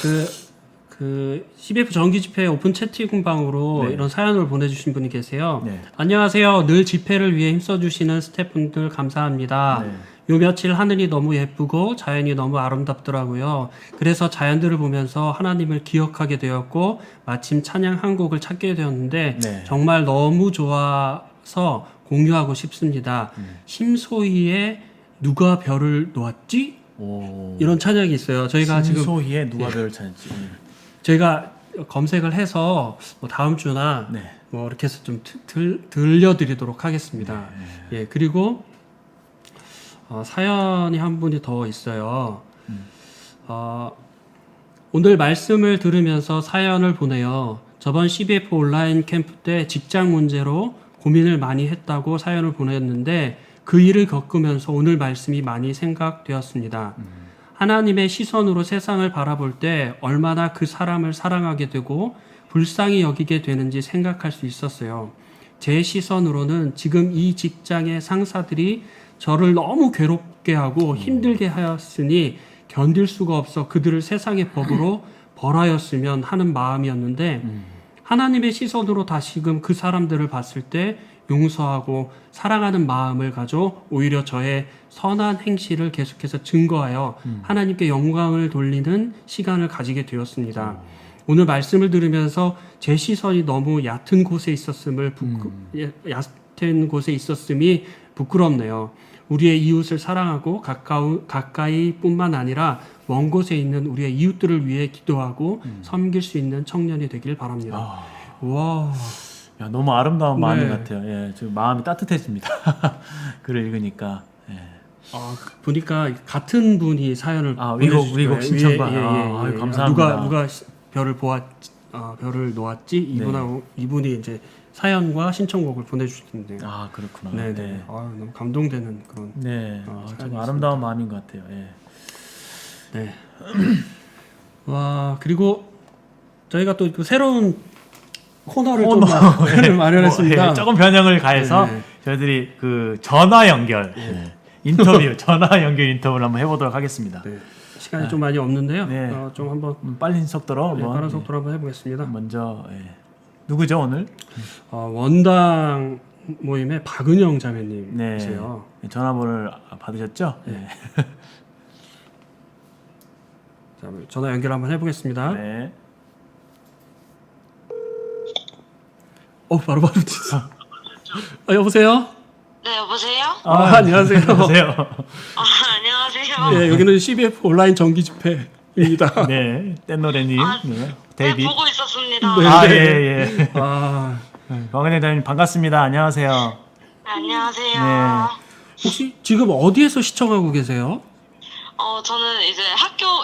A: 그 CBF 정기 집회 오픈 채팅방으로 이런 사연을 보내주신 분이 계세요. 안녕하세요. 늘 집회를 위해 힘써주시는 스태프분들 감사합니다. 요 며칠 하늘이 너무 예쁘고 자연이 너무 아름답더라고요. 그래서 자연들을 보면서 하나님을 기억하게 되었고 마침 찬양 한 곡을 찾게 되었는데 정말 너무 좋아서 공유하고 싶습니다. 심소희의 누가 별을 놓았지? 이런 찬양이 있어요. 저희가 지금
B: 심소희의 누가 별을 찾았지.
A: 저희가 검색을 해서 뭐 다음 주나
B: 네.
A: 뭐 이렇게 해서 좀 들려드리도록 하겠습니다. 예, 그리고 사연이 한 분이 더 있어요. 오늘 말씀을 들으면서 사연을 보내요. 저번 CBF 온라인 캠프 때 직장 문제로 고민을 많이 했다고 사연을 보냈는데 그 일을 겪으면서 오늘 말씀이 많이 생각되었습니다. 하나님의 시선으로 세상을 바라볼 때 얼마나 그 사람을 사랑하게 되고 불쌍히 여기게 되는지 생각할 수 있었어요. 제 시선으로는 지금 이 직장의 상사들이 저를 너무 괴롭게 하고 힘들게 하였으니 견딜 수가 없어 그들을 세상의 법으로 벌하였으면 하는 마음이었는데 하나님의 시선으로 다시금 그 사람들을 봤을 때 용서하고 사랑하는 마음을 가져 오히려 저의 선한 행실을 계속해서 증거하여 하나님께 영광을 돌리는 시간을 가지게 되었습니다. 오늘 말씀을 들으면서 제 시선이 너무 얕은 곳에 있었음이 부끄럽네요. 우리의 이웃을 사랑하고 가까이뿐만 아니라 먼 곳에 있는 우리의 이웃들을 위해 기도하고 섬길 수 있는 청년이 되길 바랍니다. 와,
B: 야, 너무 아름다운 마음인
A: 네.
B: 것 같아요. 예, 지금 마음이 따뜻해집니다. 글을 읽으니까. 예.
A: 보니까 같은 분이 사연을
B: 위곡 신청반. 아유, 감사합니다.
A: 누가 별을 놓았지? 이분이 이제 사연과 신청곡을 보내주셨는데.
B: 아, 그렇구나.
A: 네. 너무 감동되는 그런.
B: 네.
A: 사연이
B: 참 아름다운 마음인 것 같아요. 예.
A: 네. 와, 그리고 저희가 또 그 새로운 코너를 좀 마련했습니다.
B: 조금 변형을 가해서
A: 네.
B: 저희들이 그 전화 연결 전화 연결 인터뷰를 한번 해보도록 하겠습니다.
A: 네. 시간이 좀 많이 없는데요.
B: 네.
A: 좀 한번
B: 빠른 속도로
A: 빠른 속도로 한번 해보겠습니다.
B: 먼저 누구죠 오늘?
A: 원당 모임의 박은영 자매님이세요.
B: 네. 전화번호를 받으셨죠?
A: 네. 자, 전화 연결 한번 해보겠습니다.
B: 네.
A: 바로 여보세요?
E: 네, 여보세요?
A: 안녕하세요.
B: 안녕하세요.
E: 안녕하세요.
A: 네, 여기는 CBF 온라인 정기 집회입니다.
B: 네, 땐노래님, 데이비.
E: 네, 보고 있었습니다.
A: 네.
B: 박은혜 대표님 반갑습니다. 안녕하세요.
E: 안녕하세요.
B: 네.
A: 혹시 지금 어디에서 시청하고 계세요?
E: 저는 이제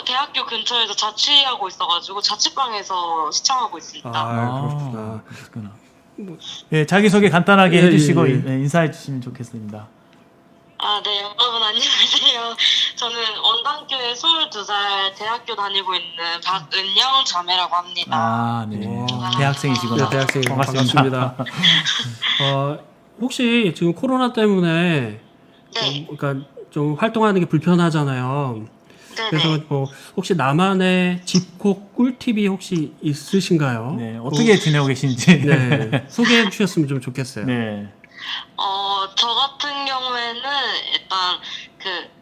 E: 대학교 근처에서 자취하고 있어가지고 자취방에서 시청하고 있습니다.
A: 그렇구나.
B: 예, 자기소개 간단하게 해주시고
A: 예.
B: 인사해 주시면 좋겠습니다.
E: 네, 여러분 안녕하세요. 저는 원당교에 22살 대학교 다니고 있는 박은영 자매라고 합니다.
B: 네. 대학생이시구나.
A: 네, 대학생 반갑습니다. 혹시 지금 코로나 때문에
E: 네.
A: 좀 활동하는 게 불편하잖아요.
E: 네네.
A: 그래서 뭐 혹시 나만의 집콕 꿀팁이 혹시 있으신가요?
B: 네, 어떻게 지내고 계신지.
A: 네, 소개해 주셨으면 좀 좋겠어요.
B: 네.
E: 저 같은 경우에는 일단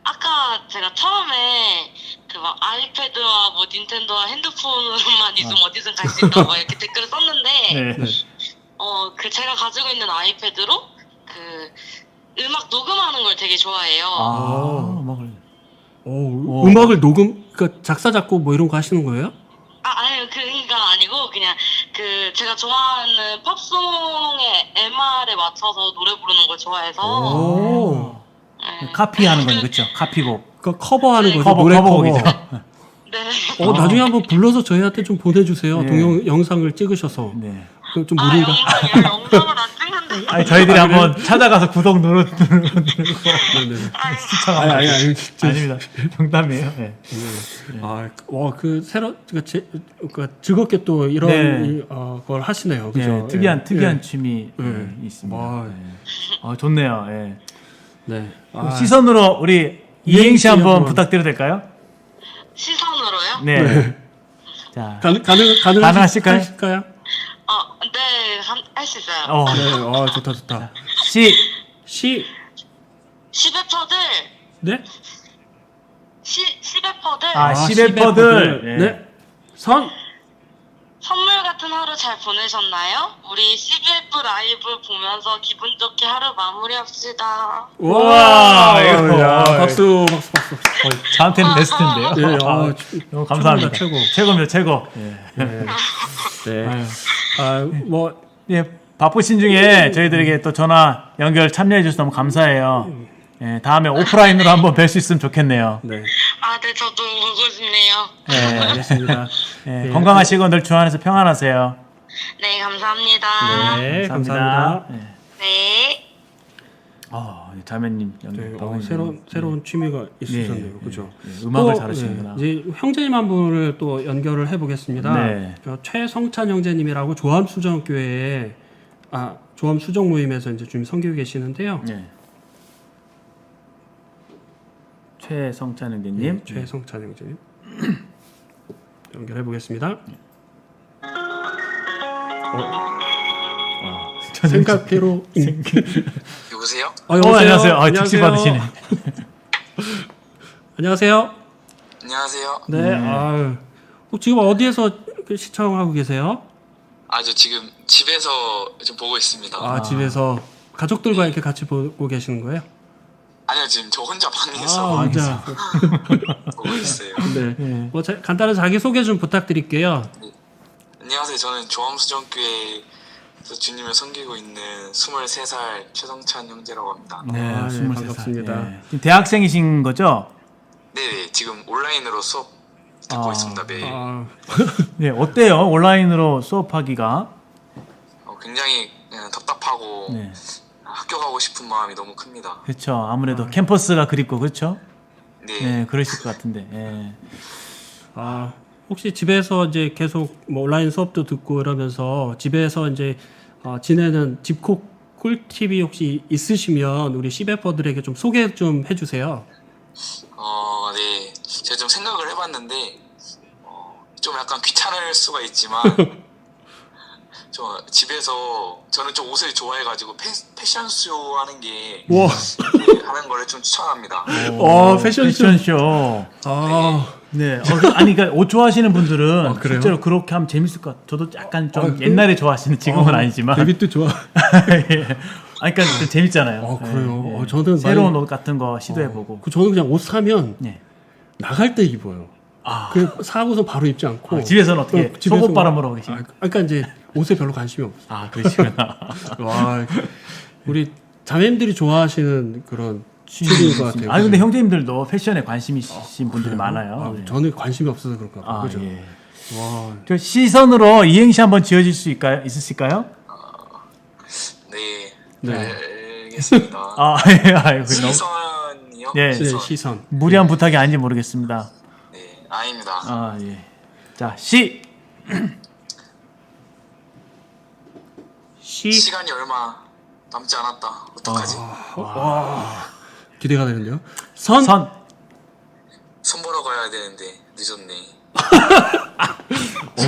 E: 아까 제가 처음에 막 아이패드와 뭐 닌텐도와 핸드폰으로만 있으면 어디든 갈 수 있다고 이렇게 댓글을 썼는데
B: 네.
E: 제가 가지고 있는 아이패드로 음악 녹음하는 걸 되게 좋아해요.
A: 음악을 그러니까 작사 작곡 뭐 이런 거 하시는 거예요?
E: 아니요, 그러니까 아니고 그냥 제가 좋아하는 팝송의 MR에 맞춰서 노래 부르는 걸 좋아해서
B: 카피하는 거죠, 그렇죠? 카피곡.
A: 그 커버하는 거죠.
B: 커버곡이죠.
E: 네.
A: 나중에 한번 불러서 저희한테 좀 보내주세요.
B: 네.
A: 영상을 찍으셔서.
B: 네.
A: 그럼 좀 무리가.
E: 영상을 안 찍는데.
B: 아니, 저희들이 한번 찾아가서 구독 누르고
A: 아니,
B: 아닙니다. 농담이에요. 네.
A: 즐겁게 또 이런
B: 네.
A: 걸 하시네요. 그죠?
B: 네, 특이한
A: 예.
B: 취미
A: 네.
B: 있습니다.
A: 와.
B: 네. 좋네요. 예.
A: 네.
B: 시선으로 우리 이행시 한번 부탁드려도 될까요?
E: 시선으로요?
B: 네. 자,
A: 가능하실까요?
E: 네, 할 수 있어요.
A: 네. 좋다.
E: 시베퍼들.
A: 네?
E: 시베퍼들.
B: 시베퍼들.
A: 네.
E: 선물 같은 하루 잘 보내셨나요? 우리 CBF 라이브 보면서 기분 좋게 하루 마무리합시다.
B: 와,
A: 야, 박수.
B: 저한테는 베스트인데요.
A: 예,
B: 너무 감사합니다. 최고입니다, 최고.
A: 네. 뭐
B: 예, 바쁘신 중에 저희들에게 또 전화 연결 참여해 주셔서 너무 감사해요. 예, 다음에 오프라인으로 한번 뵐 수 있으면 좋겠네요.
A: 네.
E: 네, 저도 보고 싶네요.
B: 예,
A: 알겠습니다.
B: 예, 건강하시고 늘 주안에서 평안하세요.
E: 네, 감사합니다.
A: 네, 감사합니다.
B: 예.
E: 네.
B: 자매님 연결.
A: 새로운 취미가 있으셨네요. 그죠?
B: 음악을 잘하시는구나.
A: 이제 형제님 한 분을 또 연결을 해보겠습니다.
B: 네.
A: 최성찬 형제님이라고 조암수정교회에 조암수정 모임에서 이제 좀 섬기고 계시는데요.
B: 네. 최성찬 형제님.
A: 최성찬 형제님 연결해 보겠습니다. 생각대로
C: 여보세요?
B: 안녕하세요. 즉시 받으시네.
A: 안녕하세요.
C: 안녕하세요.
A: 네. 지금 어디에서 시청하고 계세요?
C: 저 지금 집에서 좀 보고 있습니다.
A: 집에서 가족들과 이렇게 같이 보고 계시는 거예요?
C: 아니요, 지금 저 혼자 방에서
A: 혼자.
C: 보고 있어요.
A: 네. 뭐 간단한 자기 소개 좀 부탁드릴게요.
C: 안녕하세요. 저는 조암수정교회에서 주님을 섬기고 있는 23살 최성찬 형제라고 합니다.
B: 네, 23살.
A: 반갑습니다.
B: 네. 지금 대학생이신 거죠?
C: 네, 지금 온라인으로 수업 듣고 있습니다. 매일.
B: 네, 어때요? 온라인으로 수업하기가?
C: 굉장히 그냥 답답하고
B: 네.
C: 학교 가고 싶은 마음이 너무 큽니다.
B: 그렇죠. 아무래도 캠퍼스가 그립고 그렇죠?
C: 네.
B: 네, 그러실 것 같은데. 예.
A: 혹시 집에서 이제 계속 뭐 온라인 수업도 듣고 이러면서 집에서 이제 지내는 집콕 꿀팁이 혹시 있으시면 우리 CBF들에게 좀 소개 좀 해주세요.
C: 네. 제가 좀 생각을 해봤는데 좀 약간 귀찮을 수가 있지만 저 집에서 저는 좀 옷을 좋아해가지고 패션쇼 하는 게 하는 거를 좀 추천합니다.
A: 패션쇼.
B: 네. 그러니까 옷 좋아하시는 분들은 실제로 그렇게 하면 재밌을 것 같아요. 저도 약간 좀 옛날에 좋아하시는 지금은 아니지만.
A: 데뷔도 좋아.
B: 그러니까 좀 재밌잖아요.
A: 그래요.
B: 네.
A: 저는
B: 새로운 옷 같은 거 시도해보고.
A: 저는 그냥 옷 사면 나갈 때 입어요. 사고서 바로 입지 않고.
B: 집에서는 어떻게 속옷 바람으로 하고 계시나요?
A: 그러니까 이제 옷에 별로 관심이 없어요.
B: 그러시구나.
A: 와, 우리 자매님들이 좋아하시는 그런 취미인 것 같아요.
B: 근데 형제님들도 패션에 관심 있으신 분들이 많아요.
A: 저는 관심이 없어서 그런가 봐요. 그죠?
B: 예. 와. 저 시선으로 이행시 한번 지어질 수 있으실까요?
C: 네. 알겠습니다. 시선이요?
B: 네.
A: 시선.
B: 무리한 부탁이 아닌지 모르겠습니다.
C: 네, 아닙니다.
B: 예. 자,
C: 시간이 얼마 남지 않았다. 어떡하지?
A: 기대가 되는데요. 선
C: 보러 가야 되는데 늦었네.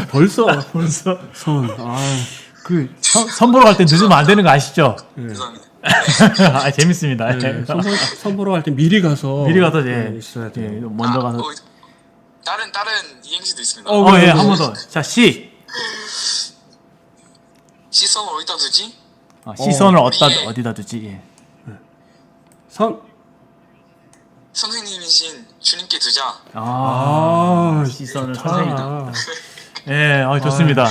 A: 벌써 선.
B: 선 보러 갈 때 늦으면 안 되는 거 아시죠?
C: 죄송합니다.
B: 재밌습니다.
A: 선 보러 갈 때 미리 가서 있어야 돼요.
B: 먼저 가서.
C: 다른 이행시도 있습니다.
B: 한 번 더. 자,
C: 시선을 어디다 두지?
B: 시선을 어디다 두지?
C: 선생님이신 주님께 두자.
B: 시선을 선생님이다. 좋습니다.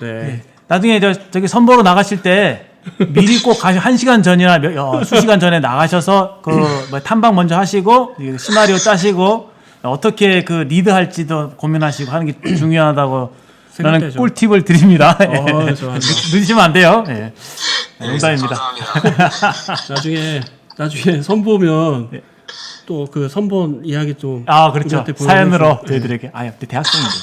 A: 네.
B: 나중에 저기 선보러 나가실 때 미리 꼭 1시간 전이나 수시간 전에 나가셔서 탐방 먼저 하시고 시나리오 짜시고 어떻게 리드할지도 고민하시고 하는 게 중요하다고 라는 꿀팁을 드립니다. 늦으시면 안 돼요. 농담입니다.
A: 나중에 선보면 또 그 선본 이야기 좀
B: 그렇죠. 사연으로 저희들에게 대학생인데.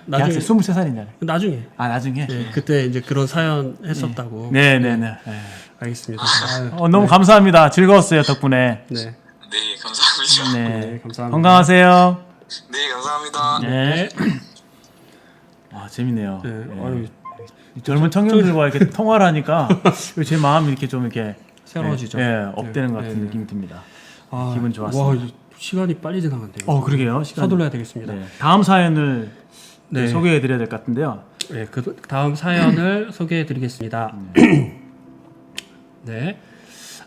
A: 나중에
B: 23살이잖아요.
A: 나중에.
B: 나중에.
A: 그때 이제 그런 사연 했었다고.
B: 네.
A: 알겠습니다.
B: 너무 감사합니다. 즐거웠어요 덕분에.
C: 네, 감사합니다.
B: 네,
A: 감사합니다.
B: 건강하세요.
C: 네, 감사합니다.
B: 네. 재밌네요.
A: 네.
B: 젊은 청년들과 이렇게 통화를 하니까 제 마음이 이렇게 좀 이렇게
A: 새로워지죠.
B: 업되는 것 같은 느낌이 듭니다. 기분 좋았습니다.
A: 시간이 빨리 지나간대요.
B: 그러게요.
A: 서둘러야 되겠습니다.
B: 다음 사연을 네. 소개해드려야 될 것 같은데요.
A: 네, 그 다음 사연을 소개해드리겠습니다. 네,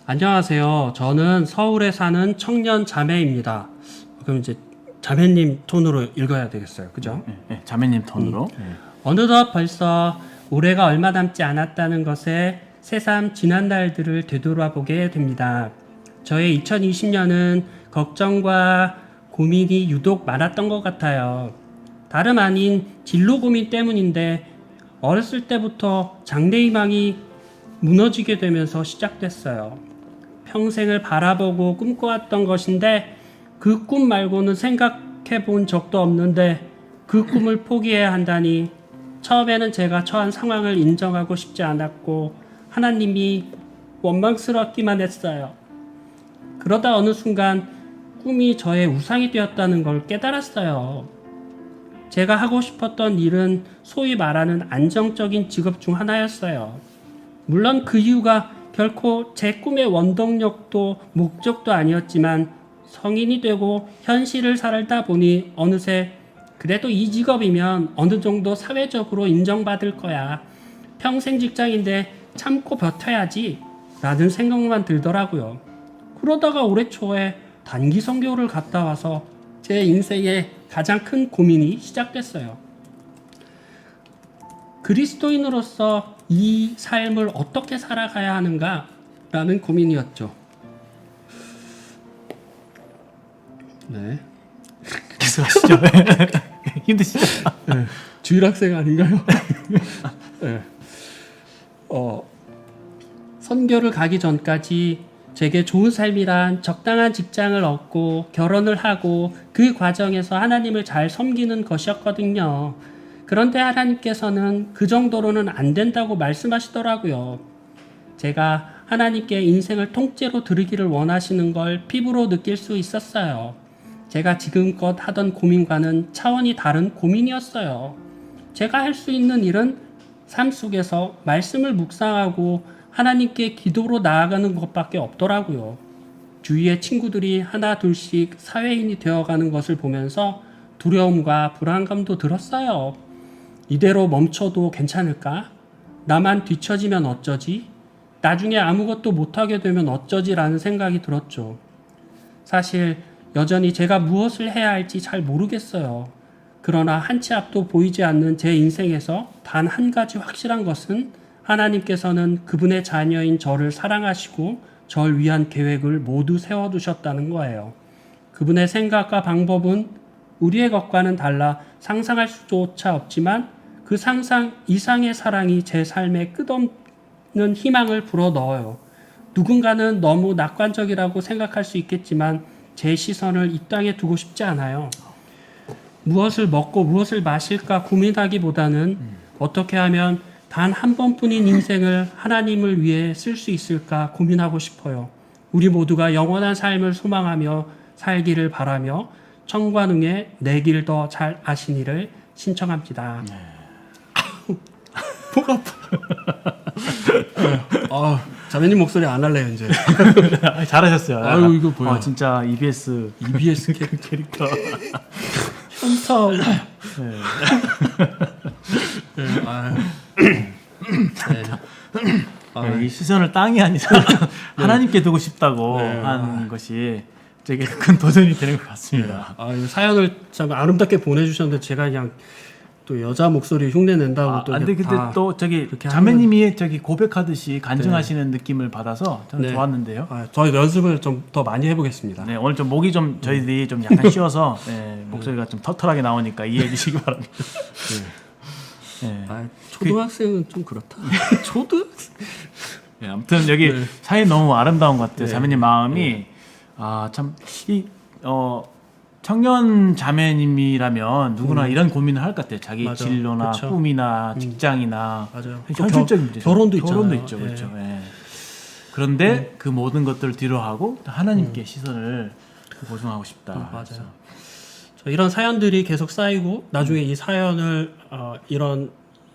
A: 안녕하세요. 저는 서울에 사는 청년 자매입니다. 그럼 이제 자매님 톤으로 읽어야 되겠어요, 그죠?
B: 네, 자매님 톤으로.
A: 어느덧 벌써 올해가 얼마 남지 않았다는 것에 새삼 지난 날들을 되돌아보게 됩니다. 저의 2020년은 걱정과 고민이 유독 많았던 것 같아요. 다름 아닌 진로 고민 때문인데 어렸을 때부터 장래희망이 무너지게 되면서 시작됐어요. 평생을 바라보고 꿈꿔왔던 것인데 그 꿈 말고는 생각해 본 적도 없는데 그 꿈을 포기해야 한다니 처음에는 제가 처한 상황을 인정하고 싶지 않았고 하나님이 원망스럽기만 했어요. 그러다 어느 순간 꿈이 저의 우상이 되었다는 걸 깨달았어요. 제가 하고 싶었던 일은 소위 말하는 안정적인 직업 중 하나였어요. 물론 그 이유가 결코 제 꿈의 원동력도 목적도 아니었지만 성인이 되고 현실을 살다 보니 어느새 그래도 이 직업이면 어느 정도 사회적으로 인정받을 거야. 평생 직장인데 참고 버텨야지 라는 생각만 들더라고요. 그러다가 올해 초에 단기 선교를 갔다 와서 제 인생의 가장 큰 고민이 시작됐어요. 그리스도인으로서 이 삶을 어떻게 살아가야 하는가 라는 고민이었죠. 네.
B: 계속하시죠. 힘드시죠?
A: 네. 주일학생 아닌가요? 네. 선교를 가기 전까지 제게 좋은 삶이란 적당한 직장을 얻고 결혼을 하고 그 과정에서 하나님을 잘 섬기는 것이었거든요. 그런데 하나님께서는 그 정도로는 안 된다고 말씀하시더라고요. 제가 하나님께 인생을 통째로 드리기를 원하시는 걸 피부로 느낄 수 있었어요. 제가 지금껏 하던 고민과는 차원이 다른 고민이었어요. 제가 할 수 있는 일은 삶 속에서 말씀을 묵상하고 하나님께 기도로 나아가는 것밖에 없더라고요. 주위의 친구들이 하나 둘씩 사회인이 되어가는 것을 보면서 두려움과 불안감도 들었어요. 이대로 멈춰도 괜찮을까? 나만 뒤처지면 어쩌지? 나중에 아무것도 못하게 되면 어쩌지라는 생각이 들었죠. 사실 여전히 제가 무엇을 해야 할지 잘 모르겠어요. 그러나 한 치 앞도 보이지 않는 제 인생에서 단 한 가지 확실한 것은 하나님께서는 그분의 자녀인 저를 사랑하시고 절 위한 계획을 모두 세워두셨다는 거예요. 그분의 생각과 방법은 우리의 것과는 달라 상상할 수조차 없지만 그 상상 이상의 사랑이 제 삶에 끝없는 희망을 불어넣어요. 누군가는 너무 낙관적이라고 생각할 수 있겠지만 제 시선을 이 땅에 두고 싶지 않아요. 무엇을 먹고 무엇을 마실까 고민하기보다는 어떻게 하면 단 한 번뿐인 인생을 하나님을 위해 쓸 수 있을까 고민하고 싶어요. 우리 모두가 영원한 삶을 소망하며 살기를 바라며 청관웅의 내 길 더 잘 아시니를 신청합니다. 목 아파. 자매님 목소리 안 할래요 이제.
B: 잘하셨어요.
A: 아유 이거 뭐야?
B: 진짜 EBS 캐릭터.
A: 현타.
B: 이 시선을 땅이 아니라 하나님께 두고 싶다고 하는 것이 되게 큰 도전이 되는 것 같습니다.
A: 사연을 참 아름답게 보내주셨는데 제가 그냥 또 여자 목소리 흉내 낸다고 또.
B: 근데 또 저기 자매님이 저기 고백하듯이 간증하시는 느낌을 받아서 저는 좋았는데요.
A: 저 연습을 좀 더 많이 해보겠습니다.
B: 네, 오늘 좀 목이 좀 저희들이 좀 약간 쉬어서 목소리가 좀 털털하게 나오니까 이해해 주시기 바랍니다.
A: 초등학생은 좀 그렇다. 초등학생.
B: 아무튼 여기 사연 너무 아름다운 것 같아요. 자매님 마음이 청년 자매님이라면 누구나 이런 고민을 할 것 같아요. 자기 진로나 꿈이나 직장이나 현실적인 문제, 결혼도 있죠, 그렇죠. 그런데 그 모든 것들을 뒤로하고 하나님께 시선을 보충하고 싶다.
A: 맞아요. 이런 사연들이 계속 쌓이고 나중에 이 사연을 이런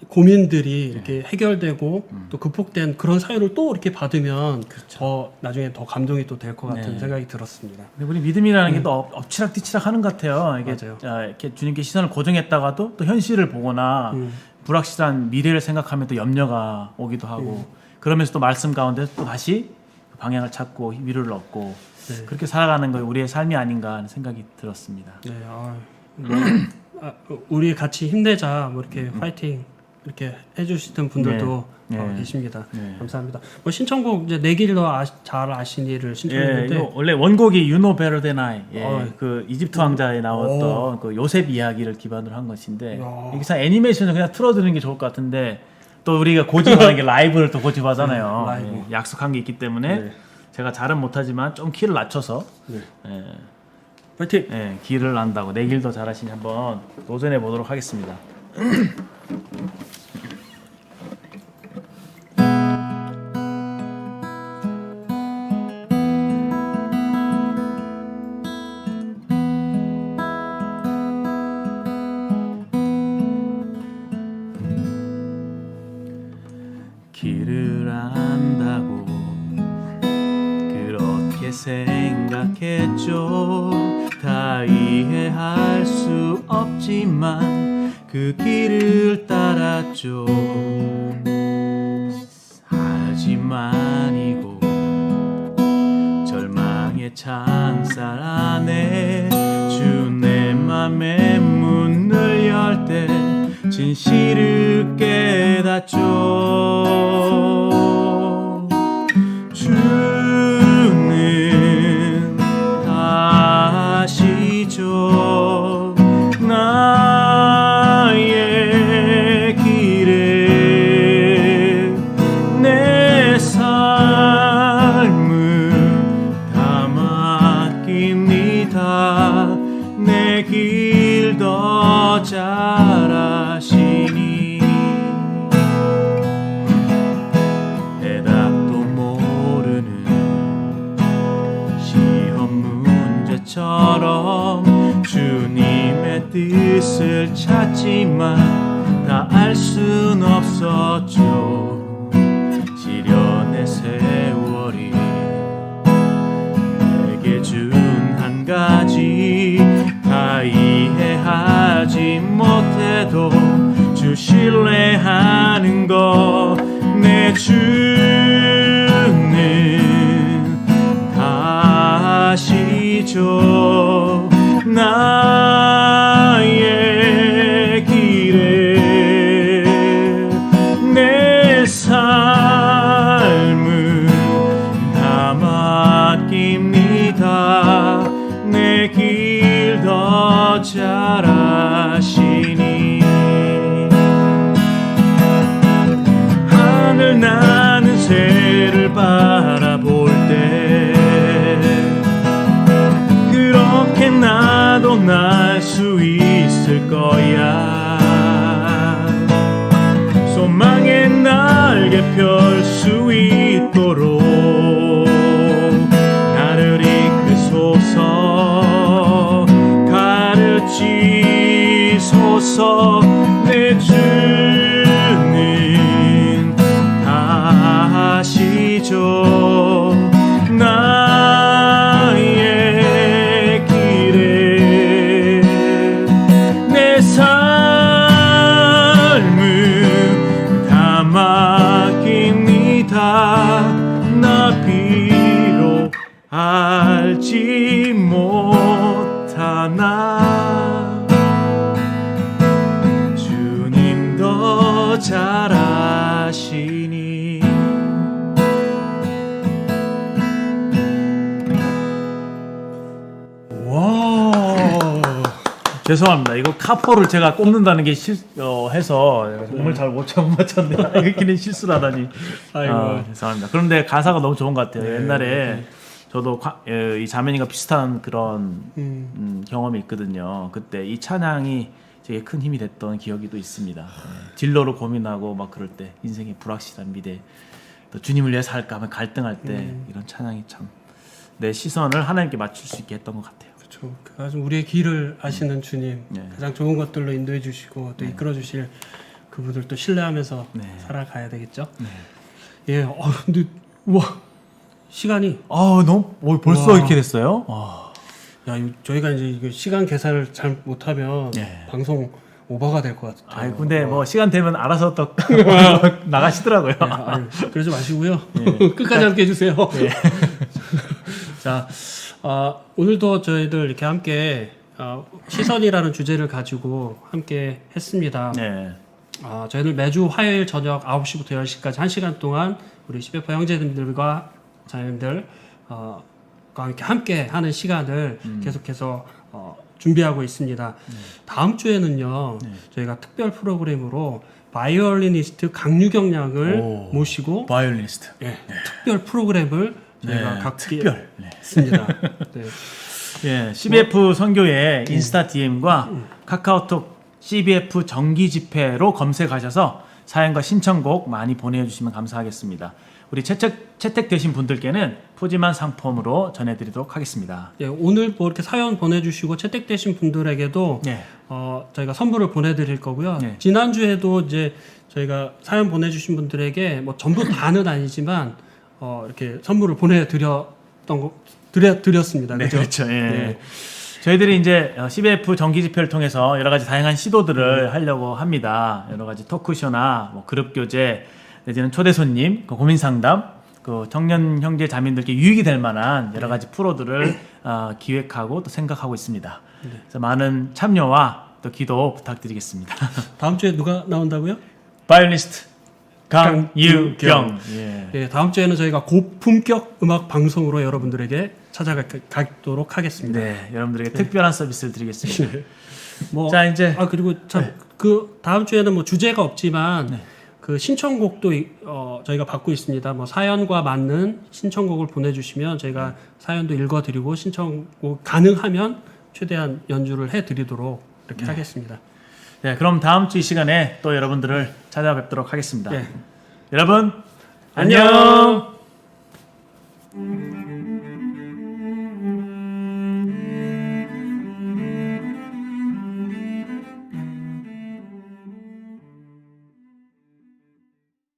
A: 고민들이 이렇게 해결되고 또 극복된 그런 사연을 또 이렇게 받으면 더 나중에 더 감동이 또 될 것 같은 생각이 들었습니다.
B: 근데 우리 믿음이라는 게 또 엎치락뒤치락 하는 것 같아요. 이게
A: 맞아요.
B: 이렇게 주님께 시선을 고정했다가도 또 현실을 보거나 불확실한 미래를 생각하면 또 염려가 오기도 하고 그러면서 또 말씀 가운데 또 다시 방향을 찾고 위로를 얻고 그렇게 살아가는 거 우리의 삶이 아닌가 하는 생각이 들었습니다.
A: 네, 우리 같이 힘내자 뭐 이렇게 파이팅 이렇게 해주시던 분들도 계십니다. 감사합니다. 뭐 신청곡 이제 내 길도 잘 아시니를 신청했는데
B: 이거 원래 원곡이 You Know Better Than I 그 이집트 왕자에 나왔던 그 요셉 이야기를 기반으로 한 것인데 여기서 애니메이션을 그냥 틀어드리는 게 좋을 것 같은데 또 우리가 고집하는 게 라이브를 또 고집하잖아요.
A: 라이브.
B: 약속한 게 있기 때문에 제가 잘은 못하지만 좀 키를 낮춰서
A: 파이팅!
B: 길을 안다고 내 길도 잘하시니 한번 도전해 보도록 하겠습니다. 길을 안다고 그렇게 생각했죠. 다 이해할 수 없지만 그 길을 따랐죠. 하지만 이곳 절망의 창살 안에 주 내 맘의 문을 열 때 진실을 깨닫죠. 주는 다 아시죠. 나의 길에 내 삶을 다 맡깁니다. 내 길 더 잘 아시니 대답도 모르는 시험 문제처럼 주님의 뜻을 찾지만 다 알 순 없었죠. 시련의 세월이 내게 준 한 가지 다 이해하지 못해도 주 신뢰하는 것 내 주는 다 아시죠. 나의 길에 내 삶을 다 맡깁니다. 내 길 더 잘 아시니 하늘 나는 새를 바라볼 때 그렇게 나도 날 수 있을 거야. 소망의 날개 펼 수 있도록 나를 이끄소서 가르치소서. 내 주는 다 아시죠. 나의 길에 내 삶을 다 맡깁니다. 나 비록 알지 못하나 주님 더 잘 아시니.
A: 와.
B: 죄송합니다. 이거 카포를 제가 꼽는다는 게 해서 정말 잘 못 맞췄네. 이렇게는 실수를 하다니.
A: 아이고.
B: 죄송합니다. 그런데 가사가 너무 좋은 것 같아요. 옛날에 저도 이 자매님과 비슷한 그런 경험이 있거든요. 그때 이 찬양이 되게 큰 힘이 됐던 기억이 또 있습니다. 진로로 고민하고 막 그럴 때 인생의 불확실한 미래 또 주님을 위해 살까 하면 갈등할 때 이런 찬양이 참 내 시선을 하나님께 맞출 수 있게 했던 것 같아요.
A: 그렇죠. 아주 우리의 길을 아시는 주님, 가장 좋은 것들로 인도해 주시고 또 이끌어 주실 그분들도 신뢰하면서
B: 네.
A: 살아가야 되겠죠. 네. 예, 근데 우와 시간이
B: 너무 벌써
A: 와.
B: 이렇게 됐어요?
A: 야, 저희가 이제 이거 시간 계산을 잘 못하면
B: 네.
A: 방송 오버가 될 것 같아요.
B: 근데 뭐 시간 되면 알아서 또 나가시더라고요.
A: 그러지 마시고요. 끝까지 함께 해주세요. 자, 오늘도 저희들 이렇게 함께 시선이라는 주제를 가지고 함께 했습니다.
B: 네.
A: 저희들 매주 화요일 저녁 9시부터 10시까지 1시간 동안 우리 CBF 형제님들과 자녀님들 함께 하는 시간을 계속해서 준비하고 있습니다. 다음 주에는요, 저희가 특별 프로그램으로 바이올리니스트 강유경 양을 모시고
B: 바이올리니스트.
A: 특별 프로그램을 저희가 갖게
B: 특별.
A: 했습니다. 네.
B: 예, CBF 선교회 인스타 DM과 카카오톡 CBF 정기 집회로 검색하셔서 사연과 신청곡 많이 보내주시면 감사하겠습니다. 우리 채택되신 분들께는 푸짐한 상품으로 전해드리도록 하겠습니다.
A: 예, 오늘 뭐 이렇게 사연 보내주시고 채택되신 분들에게도 저희가 선물을 보내드릴 거고요. 지난주에도 이제 저희가 사연 보내주신 분들에게 뭐 전부 다는 아니지만 이렇게 선물을 드렸습니다.
B: 네,
A: 그렇죠?
B: 그렇죠. 예. 저희들이 이제 CBF 정기 집회를 통해서 여러 가지 다양한 시도들을 하려고 합니다. 여러 가지 토크쇼나 뭐 그룹 교제, 내지는 초대 손님, 고민 상담, 청년 형제 자매들께 유익이 될 만한 여러 가지 프로들을 기획하고 또 생각하고 있습니다. 그래서 많은 참여와 또 기도 부탁드리겠습니다.
A: 다음 주에 누가 나온다고요?
B: 바이올리스트 강유경.
A: 예, 다음 주에는 저희가 고품격 음악 방송으로 여러분들에게 찾아가도록 하겠습니다.
B: 네, 여러분들에게 특별한 서비스를 드리겠습니다.
A: 자, 이제 그리고 참 그 다음 주에는 뭐 주제가 없지만 그 신청곡도 저희가 받고 있습니다. 뭐 사연과 맞는 신청곡을 보내주시면 저희가 사연도 읽어드리고 신청곡 가능하면 최대한 연주를 해드리도록 이렇게 하겠습니다.
B: 네, 그럼 다음 주 이 시간에 또 여러분들을 찾아뵙도록 하겠습니다. 여러분 안녕.